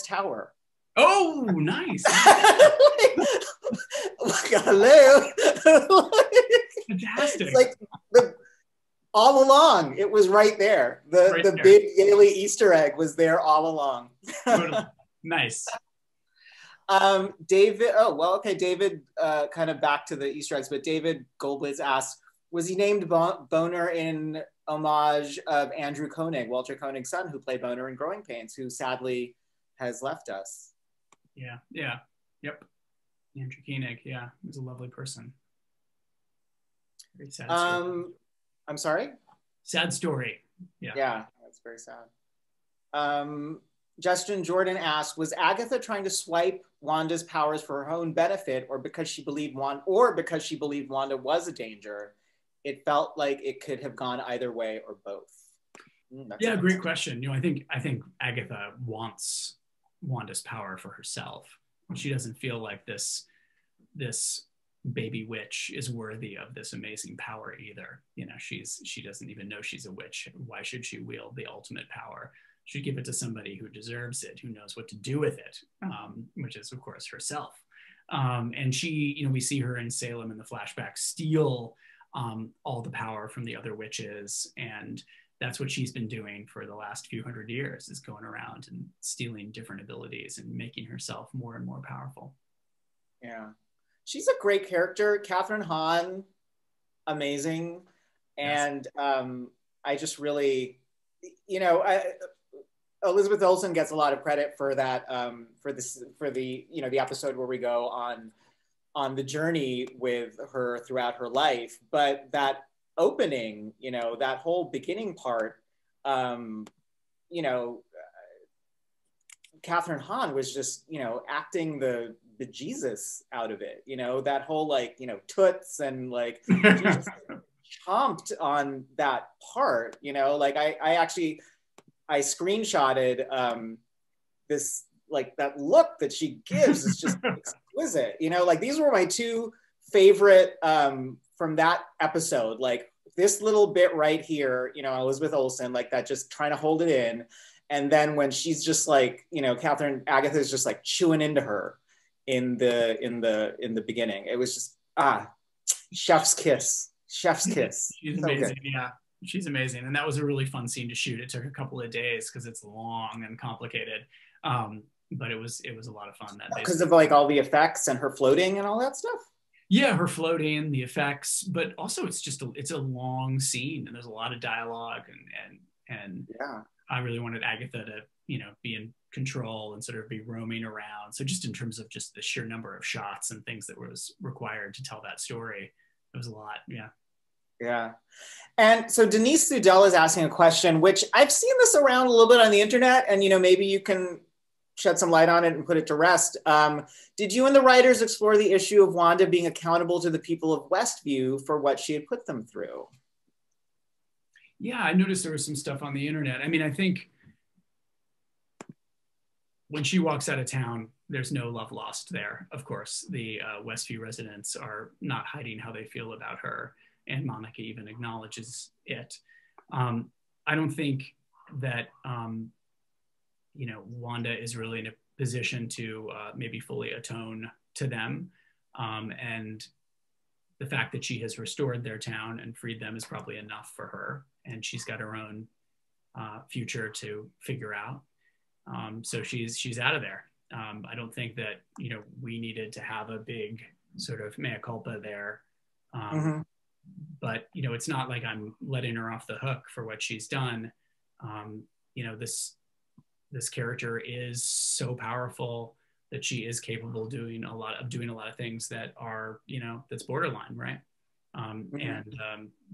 Tower. Oh, nice. Hello. Fantastic. It's like All along, it was right there. The big Yale Easter egg was there all along. Totally. Nice. David, David, kind of back to the Easter eggs, but David Goldblitz asked, was he named Boner in homage of Andrew Koenig, Walter Koenig's son, who played Boner in Growing Pains, who sadly has left us? Yeah, yep. Andrew Koenig, he was a lovely person. Very sad story. I'm sorry? Sad story. Yeah, that's very sad. Justin Jordan asked, was Agatha trying to swipe Wanda's powers for her own benefit, or because she believed Wanda was a danger? It felt like it could have gone either way or both. Great question. I think Agatha wants Wanda's power for herself. She doesn't feel like this baby witch is worthy of this amazing power either. She doesn't even know she's a witch. Why should she wield the ultimate power? She should give it to somebody who deserves it, who knows what to do with it, which is of course herself. And she, we see her in Salem in the flashback steal all the power from the other witches, and that's what she's been doing for the last few hundred years, is going around and stealing different abilities and making herself more and more powerful. Yeah. She's a great character. Catherine Hahn, amazing. And I just really, Elizabeth Olsen gets a lot of credit for that, for the episode where we go on the journey with her throughout her life. But that opening, that whole beginning part, Catherine Hahn was just, acting the Jesus out of it, that whole toots and she just chomped on that part, I screenshotted this, that look that she gives is just exquisite, these were my two favorite from that episode, this little bit right here, Elizabeth Olsen, that just trying to hold it in. And then when she's just Agatha is just chewing into her in the beginning. It was just, chef's kiss. She's amazing. Yeah, she's amazing. And that was a really fun scene to shoot. It took a couple of days because it's long and complicated. But it was a lot of fun that day. Because of all the effects and her floating and all that stuff? Yeah, her floating, the effects, but also it's a long scene and there's a lot of dialogue and yeah. I really wanted Agatha to, be in control and sort of be roaming around. So just in terms of just the sheer number of shots and things that was required to tell that story, it was a lot. Yeah. Yeah. And so Denise Sudell is asking a question, which I've seen this around a little bit on the internet, and, maybe you can shed some light on it and put it to rest. Did you and the writers explore the issue of Wanda being accountable to the people of Westview for what she had put them through? Yeah, I noticed there was some stuff on the internet. I mean, I think when she walks out of town, there's no love lost there. Of course, the Westview residents are not hiding how they feel about her, and Monica even acknowledges it. I don't think that, Wanda is really in a position to maybe fully atone to them. And the fact that she has restored their town and freed them is probably enough for her. And she's got her own future to figure out. So she's out of there. I don't think that, we needed to have a big sort of mea culpa there. But, it's not like I'm letting her off the hook for what she's done. This character is so powerful that she is capable of doing a lot of things that are, that's borderline, right? And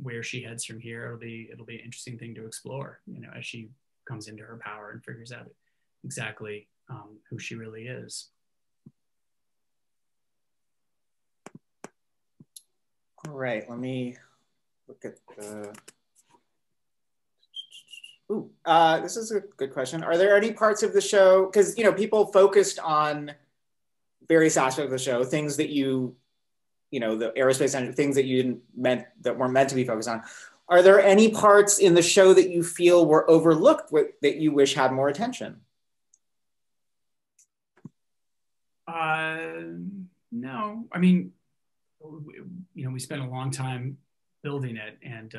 where she heads from here, it'll be an interesting thing to explore, as she comes into her power and figures out exactly who she really is. All right, let me look at the... Ooh, this is a good question. Are there any parts of the show, because people focused on various aspects of the show, things that the aerospace and things that weren't meant to be focused on. Are there any parts in the show that you feel were overlooked that you wish had more attention? No, I mean, we spent a long time building it, and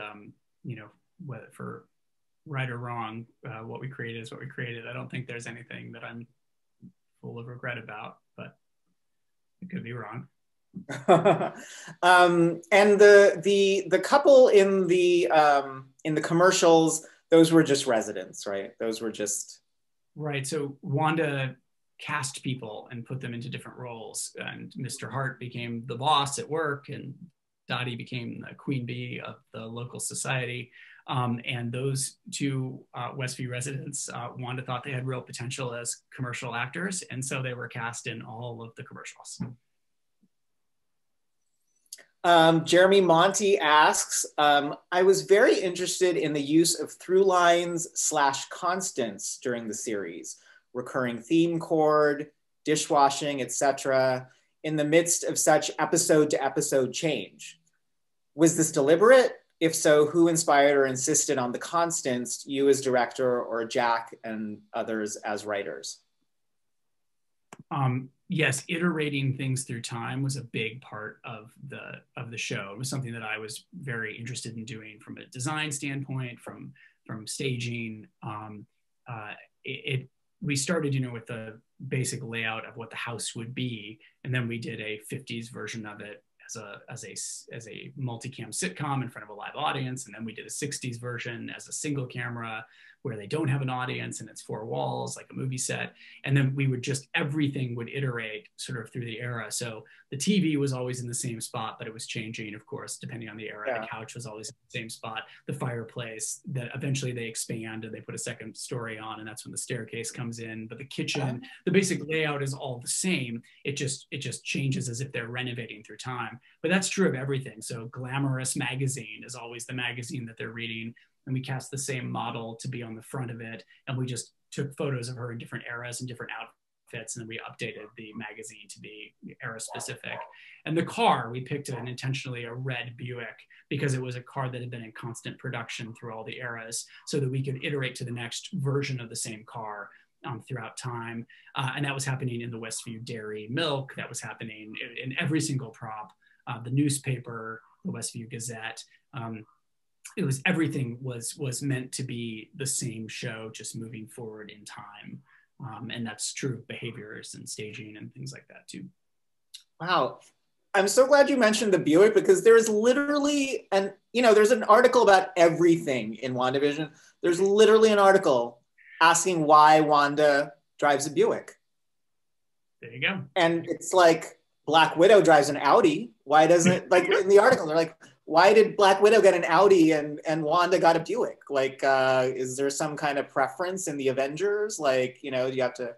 you know, whether for right or wrong, what we created is what we created. I don't think there's anything that I'm full of regret about, but I could be wrong. And the couple in the commercials, those were just residents, right? Those were just right. So Wanda cast people and put them into different roles, and Mr. Hart became the boss at work, and Dottie became the queen bee of the local society. And those two Westview residents, Wanda thought they had real potential as commercial actors, and so they were cast in all of the commercials. Jeremy Monty asks, I was very interested in the use of through lines / constants during the series, recurring theme chord, dishwashing, etc., in the midst of such episode to episode change. Was this deliberate? If so, who inspired or insisted on the constants, you as director or Jack and others as writers? Yes, iterating things through time was a big part of the show. It was something that I was very interested in doing from a design standpoint, from staging. We started, you know, with the basic layout of what the house would be, and then we did a 50s version of it as a multicam sitcom in front of a live audience, and then we did a 60s version as a single camera where they don't have an audience and it's 4 walls like a movie set. And then we would just, everything would iterate sort of through the era. So the TV was always in the same spot, but it was changing, of course, depending on the era. Yeah. The couch was always in the same spot. The fireplace, that eventually they expand and they put a second story on, and that's when the staircase comes in. But the kitchen, the basic layout is all the same. It just changes as if they're renovating through time. But that's true of everything. So Glamorous Magazine is always the magazine that they're reading, and we cast the same model to be on the front of it, and we just took photos of her in different eras and different outfits, and then we updated the magazine to be era specific. And the car, we picked intentionally a red Buick because it was a car that had been in constant production through all the eras, so that we could iterate to the next version of the same car throughout time. And that was happening in the Westview Dairy Milk, that was happening in every single prop, the newspaper, the Westview Gazette. It was, everything was meant to be the same show, just moving forward in time. And that's true of behaviors and staging and things like that too. Wow. I'm so glad you mentioned the Buick, because there's literally, and you know, there's an article about everything in WandaVision. There's literally an article asking why Wanda drives a Buick. There you go. And it's like, Black Widow drives an Audi. Why doesn't, like in the article, they're like, why did Black Widow get an Audi and Wanda got a Buick? Like, is there some kind of preference in the Avengers? Like, you know, you have to.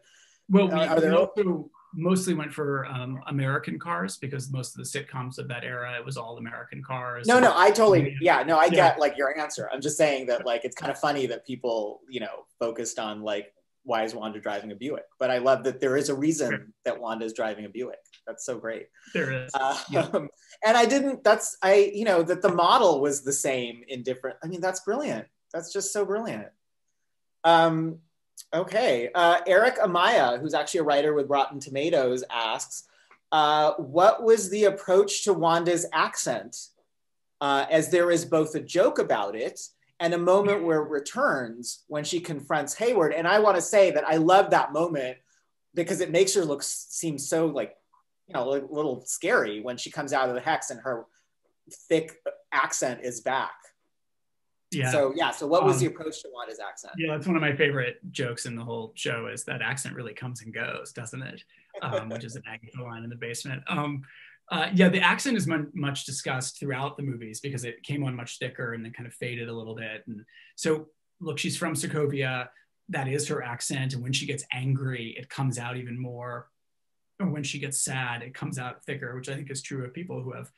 Well, we also mostly went for American cars, because most of the sitcoms of that era, it was all American cars. No, I totally, I get like your answer. I'm just saying that like, it's kind of funny that people, you know, focused on like, why is Wanda driving a Buick? But I love that there is a reason that Wanda is driving a Buick. That's so great. There is. And you know, that the model was the same in different, I mean, that's brilliant. That's just so brilliant. Okay, Eric Amaya, who's actually a writer with Rotten Tomatoes, asks, what was the approach to Wanda's accent? As there is both a joke about it and a moment where it returns when she confronts Hayward. And I want to say that I love that moment because it makes her seem so like, you know, a little scary when she comes out of the hex and her thick accent is back. Yeah. So what was the approach to Wanda's accent? Yeah, that's one of my favorite jokes in the whole show, is that accent really comes and goes, doesn't it? Which is an Agatha line in the basement. The accent is much discussed throughout the movies because it came on much thicker and then kind of faded a little bit. And so, look, she's from Sokovia. That is her accent. And when she gets angry, it comes out even more. Or when she gets sad, it comes out thicker, which I think is true of people who have,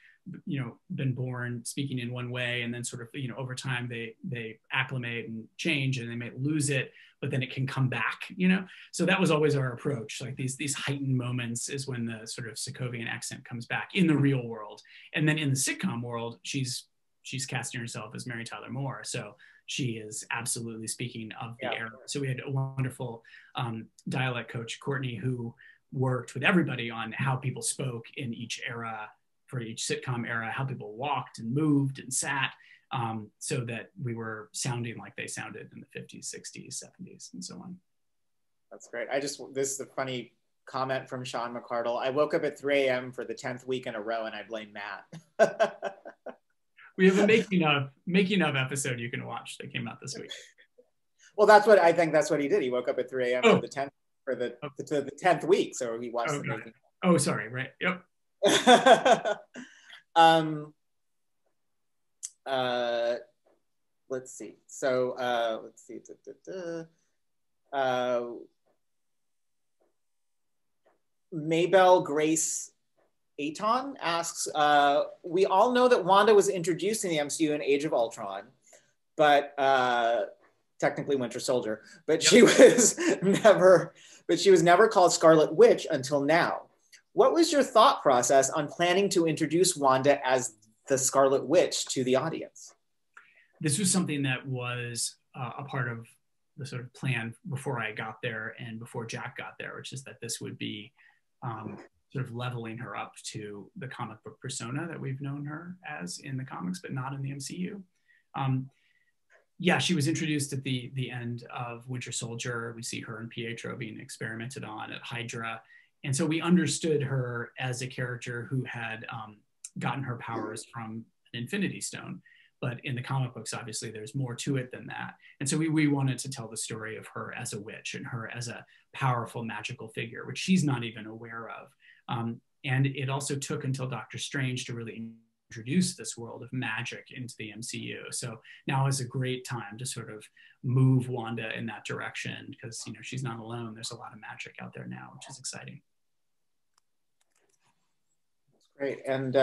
you know, been born speaking in one way, and then sort of, you know, over time they acclimate and change, and they may lose it, but then it can come back, you know? So that was always our approach. Like these heightened moments is when the sort of Sokovian accent comes back in the real world. And then in the sitcom world, she's casting herself as Mary Tyler Moore. So she is absolutely speaking of the era. So we had a wonderful dialect coach, Courtney, who worked with everybody on how people spoke in each era, for each sitcom era, how people walked and moved and sat. so that we were sounding like they sounded in the 50s, 60s, 70s, and so on. That's great. This is a funny comment from Sean McCardle. I woke up at 3 a.m. for the 10th week in a row, and I blame Matt. We have a making of episode you can watch that came out this week. Well, I think that's what he did. He woke up at 3 a.m. for the 10th week, so he watched the making. Oh, sorry. Right. Yep. Let's see. So let's see. Maybell Grace Aton asks, we all know that Wanda was introduced in the MCU in Age of Ultron, but technically Winter Soldier, but she was never called Scarlet Witch until now. What was your thought process on planning to introduce Wanda as the Scarlet Witch to the audience? This was something that was a part of the sort of plan before I got there and before Jack got there, which is that this would be sort of leveling her up to the comic book persona that we've known her as in the comics, but not in the MCU. Yeah, she was introduced at the end of Winter Soldier. We see her and Pietro being experimented on at Hydra. And so we understood her as a character who had gotten her powers from an Infinity Stone. But in the comic books, obviously, there's more to it than that. And so we wanted to tell the story of her as a witch and her as a powerful magical figure, which she's not even aware of. And it also took until Doctor Strange to really introduce this world of magic into the MCU. So now is a great time to sort of move Wanda in that direction because, you know, she's not alone. There's a lot of magic out there now, which is exciting. That's great. And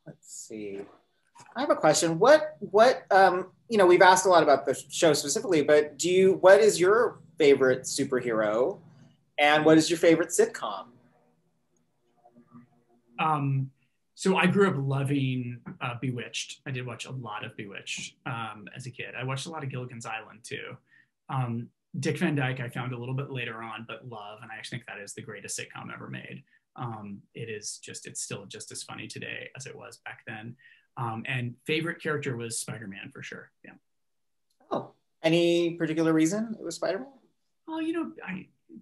let's see. I have a question. What you know, we've asked a lot about the show specifically, but what is your favorite superhero and what is your favorite sitcom? So I grew up loving Bewitched. I did watch a lot of Bewitched as a kid. I watched a lot of Gilligan's Island too. Dick Van Dyke I found a little bit later on, but love, and I actually think that is the greatest sitcom ever made. It's still just as funny today as it was back then. And favorite character was Spider-Man for sure. Yeah. Oh, any particular reason it was Spider-Man? Oh, you know,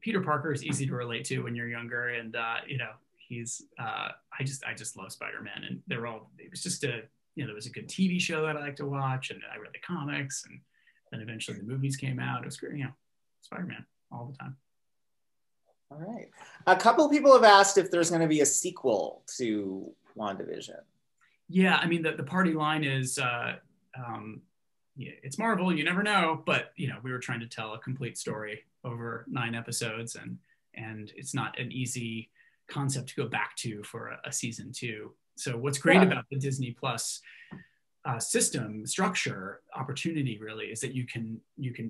Peter Parker is easy to relate to when you're younger, and you know, he's I just love Spider-Man, and it was just there was a good TV show that I like to watch, and I read the comics, and then eventually the movies came out. It was great, you know, Spider-Man all the time. All right. A couple of people have asked if there's going to be a sequel to WandaVision. Yeah, I mean, the party line is, it's Marvel, you never know, but, you know, we were trying to tell a complete story over 9 episodes, and it's not an easy concept to go back to for a season 2. So what's great about the Disney Plus system, structure, opportunity really is that you can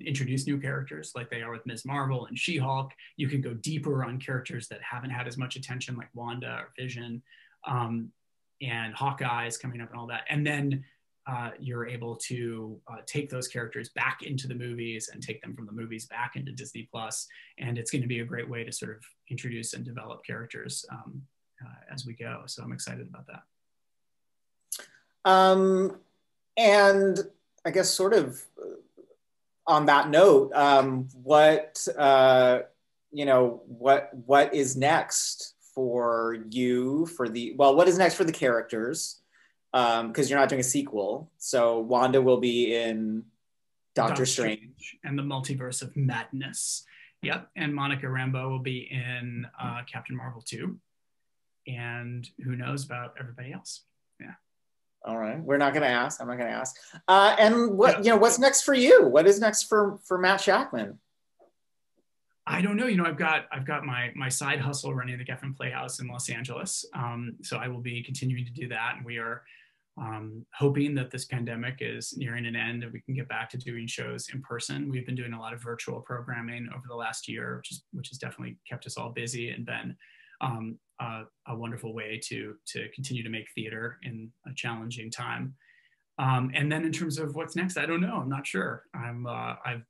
introduce new characters like they are with Ms. Marvel and She-Hulk. You can go deeper on characters that haven't had as much attention like Wanda or Vision. And Hawkeye is coming up and all that. And then you're able to take those characters back into the movies and take them from the movies back into Disney Plus. And it's going to be a great way to sort of introduce and develop characters as we go. So I'm excited about that. And I guess sort of on that note, what is next for you what is next for the characters? Because you're not doing a sequel. So Wanda will be in Doctor Strange and the Multiverse of Madness. Yep. And Monica Rambeau will be in Captain Marvel 2. And who knows about everybody else? Yeah. All right. I'm not going to ask. And what's next for you? What is next for Matt Shakman? I don't know. You know, I've got my side hustle running the Geffen Playhouse in Los Angeles. So I will be continuing to do that. And we are hoping that this pandemic is nearing an end and we can get back to doing shows in person. We've been doing a lot of virtual programming over the last year, which has definitely kept us all busy and been a wonderful way to continue to make theater in a challenging time. And then in terms of what's next, I don't know. I'm not sure. I've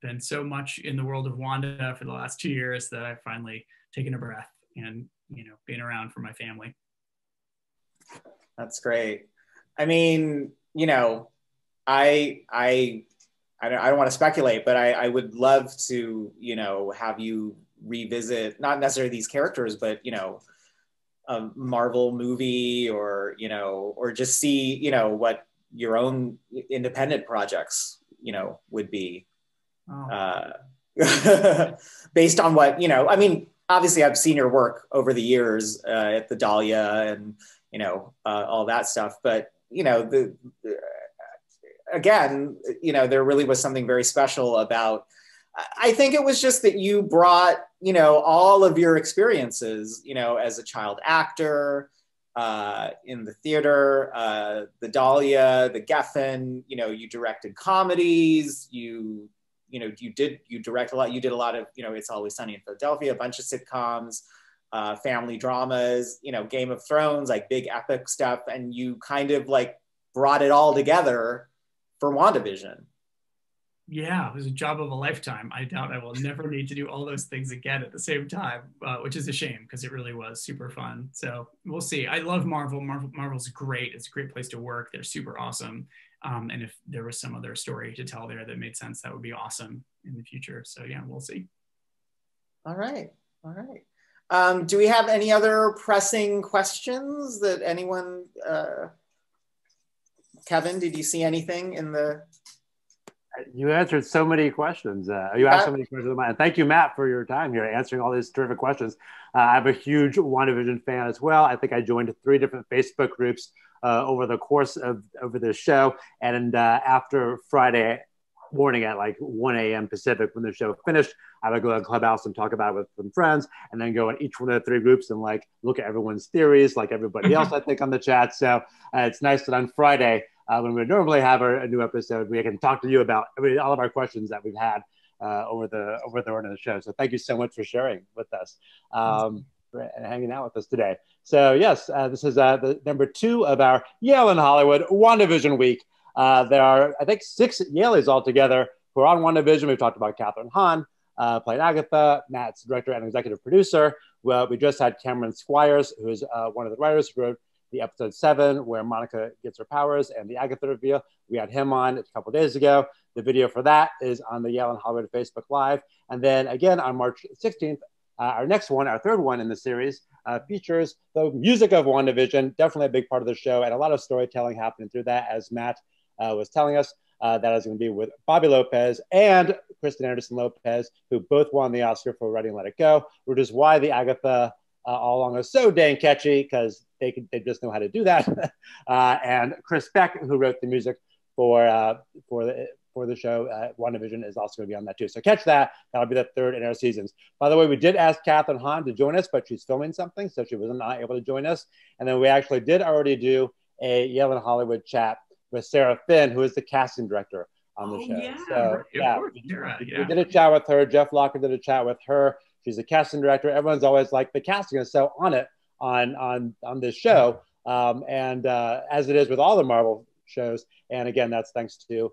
been so much in the world of Wanda for the last 2 years that I've finally taken a breath and, you know, been around for my family. That's great. I mean, you know, don't want to speculate, but I would love to, you know, have you revisit, not necessarily these characters, but, you know, a Marvel movie, or, you know, or just see, you know, what your own independent projects, you know, would be. Based on what, you know, I mean, obviously I've seen your work over the years at the Dahlia and, you know, all that stuff, but, you know, again, you know, there really was something very special about, I think it was just that you brought, you know, all of your experiences, you know, as a child actor, in the theater, the Dahlia, the Geffen, you know, you directed comedies, you direct a lot, you did a lot of, you know, It's Always Sunny in Philadelphia, a bunch of sitcoms, family dramas, you know, Game of Thrones, like big epic stuff. And you kind of like brought it all together for WandaVision. Yeah, it was a job of a lifetime. I doubt I will never need to do all those things again at the same time, which is a shame because it really was super fun. So we'll see. I love Marvel. Marvel's great. It's a great place to work. They're super awesome. And if there was some other story to tell there that made sense, that would be awesome in the future. So yeah, we'll see. All right. All right. Do we have any other pressing questions that anyone, Kevin, did you see anything in the... You answered so many questions. You asked so many questions of mine. And thank you, Matt, for your time here answering all these terrific questions. I'm a huge WandaVision fan as well. I think I joined 3 different Facebook groups over the course of this show. And after Friday morning at like 1 a.m. Pacific, when the show finished, I would go to Clubhouse and talk about it with some friends, and then go in each one of the 3 groups and like look at everyone's theories, like everybody else, I think, on the chat. So it's nice that on Friday, when we normally have a new episode, we can talk to you about all of our questions that we've had over the run of the show. So thank you so much for sharing with us and hanging out with us today. So yes, this is the number 2 of our Yale in Hollywood WandaVision week. There are, I think, 6 Yaleys altogether who are on WandaVision. We've talked about Catherine Hahn, played Agatha, Matt's director and executive producer. Well, we just had Cameron Squires, who is one of the writers who wrote the episode 7 where Monica gets her powers and the Agatha reveal. We had him on a couple of days ago. The video for that is on the Yale in Hollywood Facebook Live. And then again on March 16th, our next one, our 3rd one in the series, features the music of WandaVision, definitely a big part of the show, and a lot of storytelling happening through that, as Matt was telling us. That is going to be with Bobby Lopez and Kristen Anderson Lopez, who both won the Oscar for writing Let It Go, which is why the Agatha all along is so dang catchy, because they just know how to do that. And Chris Beck, who wrote the music for the show, WandaVision, is also going to be on that too. So catch that. That'll be the 3rd in our seasons. By the way, we did ask Catherine Hahn to join us, but she's filming something, so she was not able to join us. And then we actually did already do a Yale in Hollywood chat with Sarah Finn, who is the casting director on the show. Yeah, so yeah, we did a chat with her. Jeff Locker did a chat with her. She's a casting director. Everyone's always like, the casting is so on it on this show. As it is with all the Marvel shows. And again, that's thanks to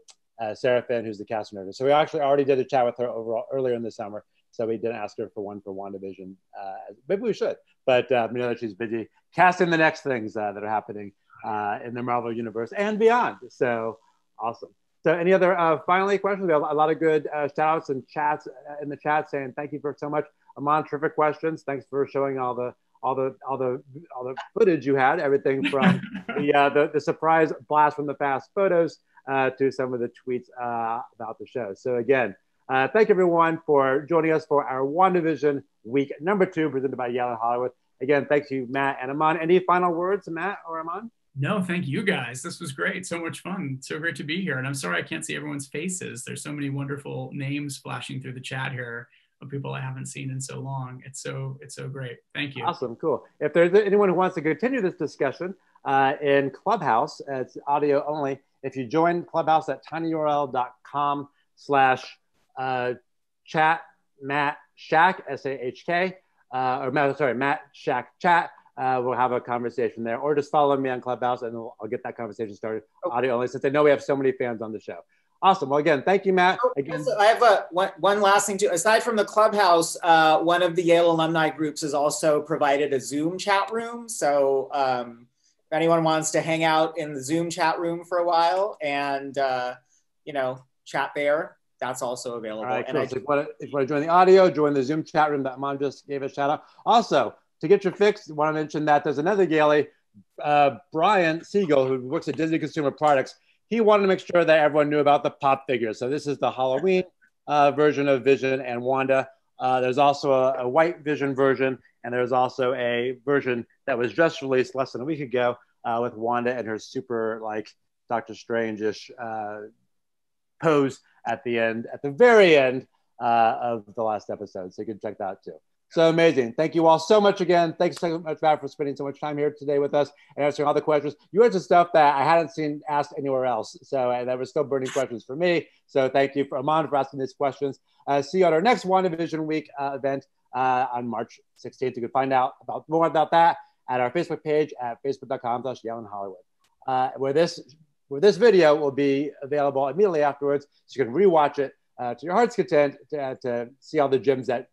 Sarah Finn, who's the casting director. So we actually already did a chat with her earlier in the summer. So we didn't ask her for one for WandaVision. Maybe we should, but we know that she's busy casting the next things that are happening in the Marvel universe and beyond. So awesome. So any other finally questions? We have a lot of good shout outs and chats in the chat saying thank you for so much. Aman, terrific questions. Thanks for showing all the footage you had, everything from the surprise blast from the past photos to some of the tweets about the show. So again, thank everyone for joining us for our WandaVision week number 2 presented by Yale in Hollywood. Again, thanks to Matt and Aman. Any final words, Matt or Aman? No, thank you guys. This was great. So much fun. So great to be here. And I'm sorry I can't see everyone's faces. There's so many wonderful names flashing through the chat here of people I haven't seen in so long. It's so great. Thank you. Awesome, cool. If there's anyone who wants to continue this discussion in Clubhouse, it's audio only. If you join Clubhouse at tinyurl.com/chat Matt Shack SAHK Matt Shack chat. We'll have a conversation there, or just follow me on Clubhouse and I'll get that conversation started audio only, since I know we have so many fans on the show. Awesome. Well, again, thank you, Matt. Again, I have one last thing too. Aside from the Clubhouse, one of the Yale alumni groups has also provided a Zoom chat room. So if anyone wants to hang out in the Zoom chat room for a while and, you know, chat there, that's also available. All right, cool. So if you want to join the audio, join the Zoom chat room that Aman just gave a shout out. Also, to get your fix, I want to mention that there's another Gaily, Brian Siegel, who works at Disney Consumer Products. He wanted to make sure that everyone knew about the pop figures. So this is the Halloween version of Vision and Wanda. There's also a white Vision version, and there's also a version that was just released less than a week ago with Wanda and her super like Doctor Strange-ish pose at the end, at the very end of the last episode. So you can check that out too. So amazing. Thank you all so much again. Thanks so much, Matt, for spending so much time here today with us and answering all the questions. You answered stuff that I hadn't seen asked anywhere else. So that was still burning questions for me. So thank you for Aman for asking these questions. See you at our next WandaVision Week event on March 16th. You can find out more about that at our Facebook page at facebook.com/YaleInHollywood, where this video will be available immediately afterwards. So you can rewatch it to your heart's content to see all the gems that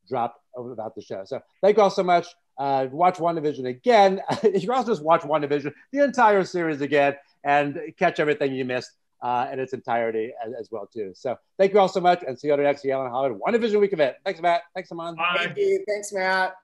dropped over about the show. So thank you all so much. Watch WandaVision again. You can also just watch WandaVision, the entire series again, and catch everything you missed in its entirety as well too. So thank you all so much, and see you on the next Yale in Hollywood WandaVision Week event. Thanks, Matt. Thanks, Aman. Thank you. Thanks, Matt.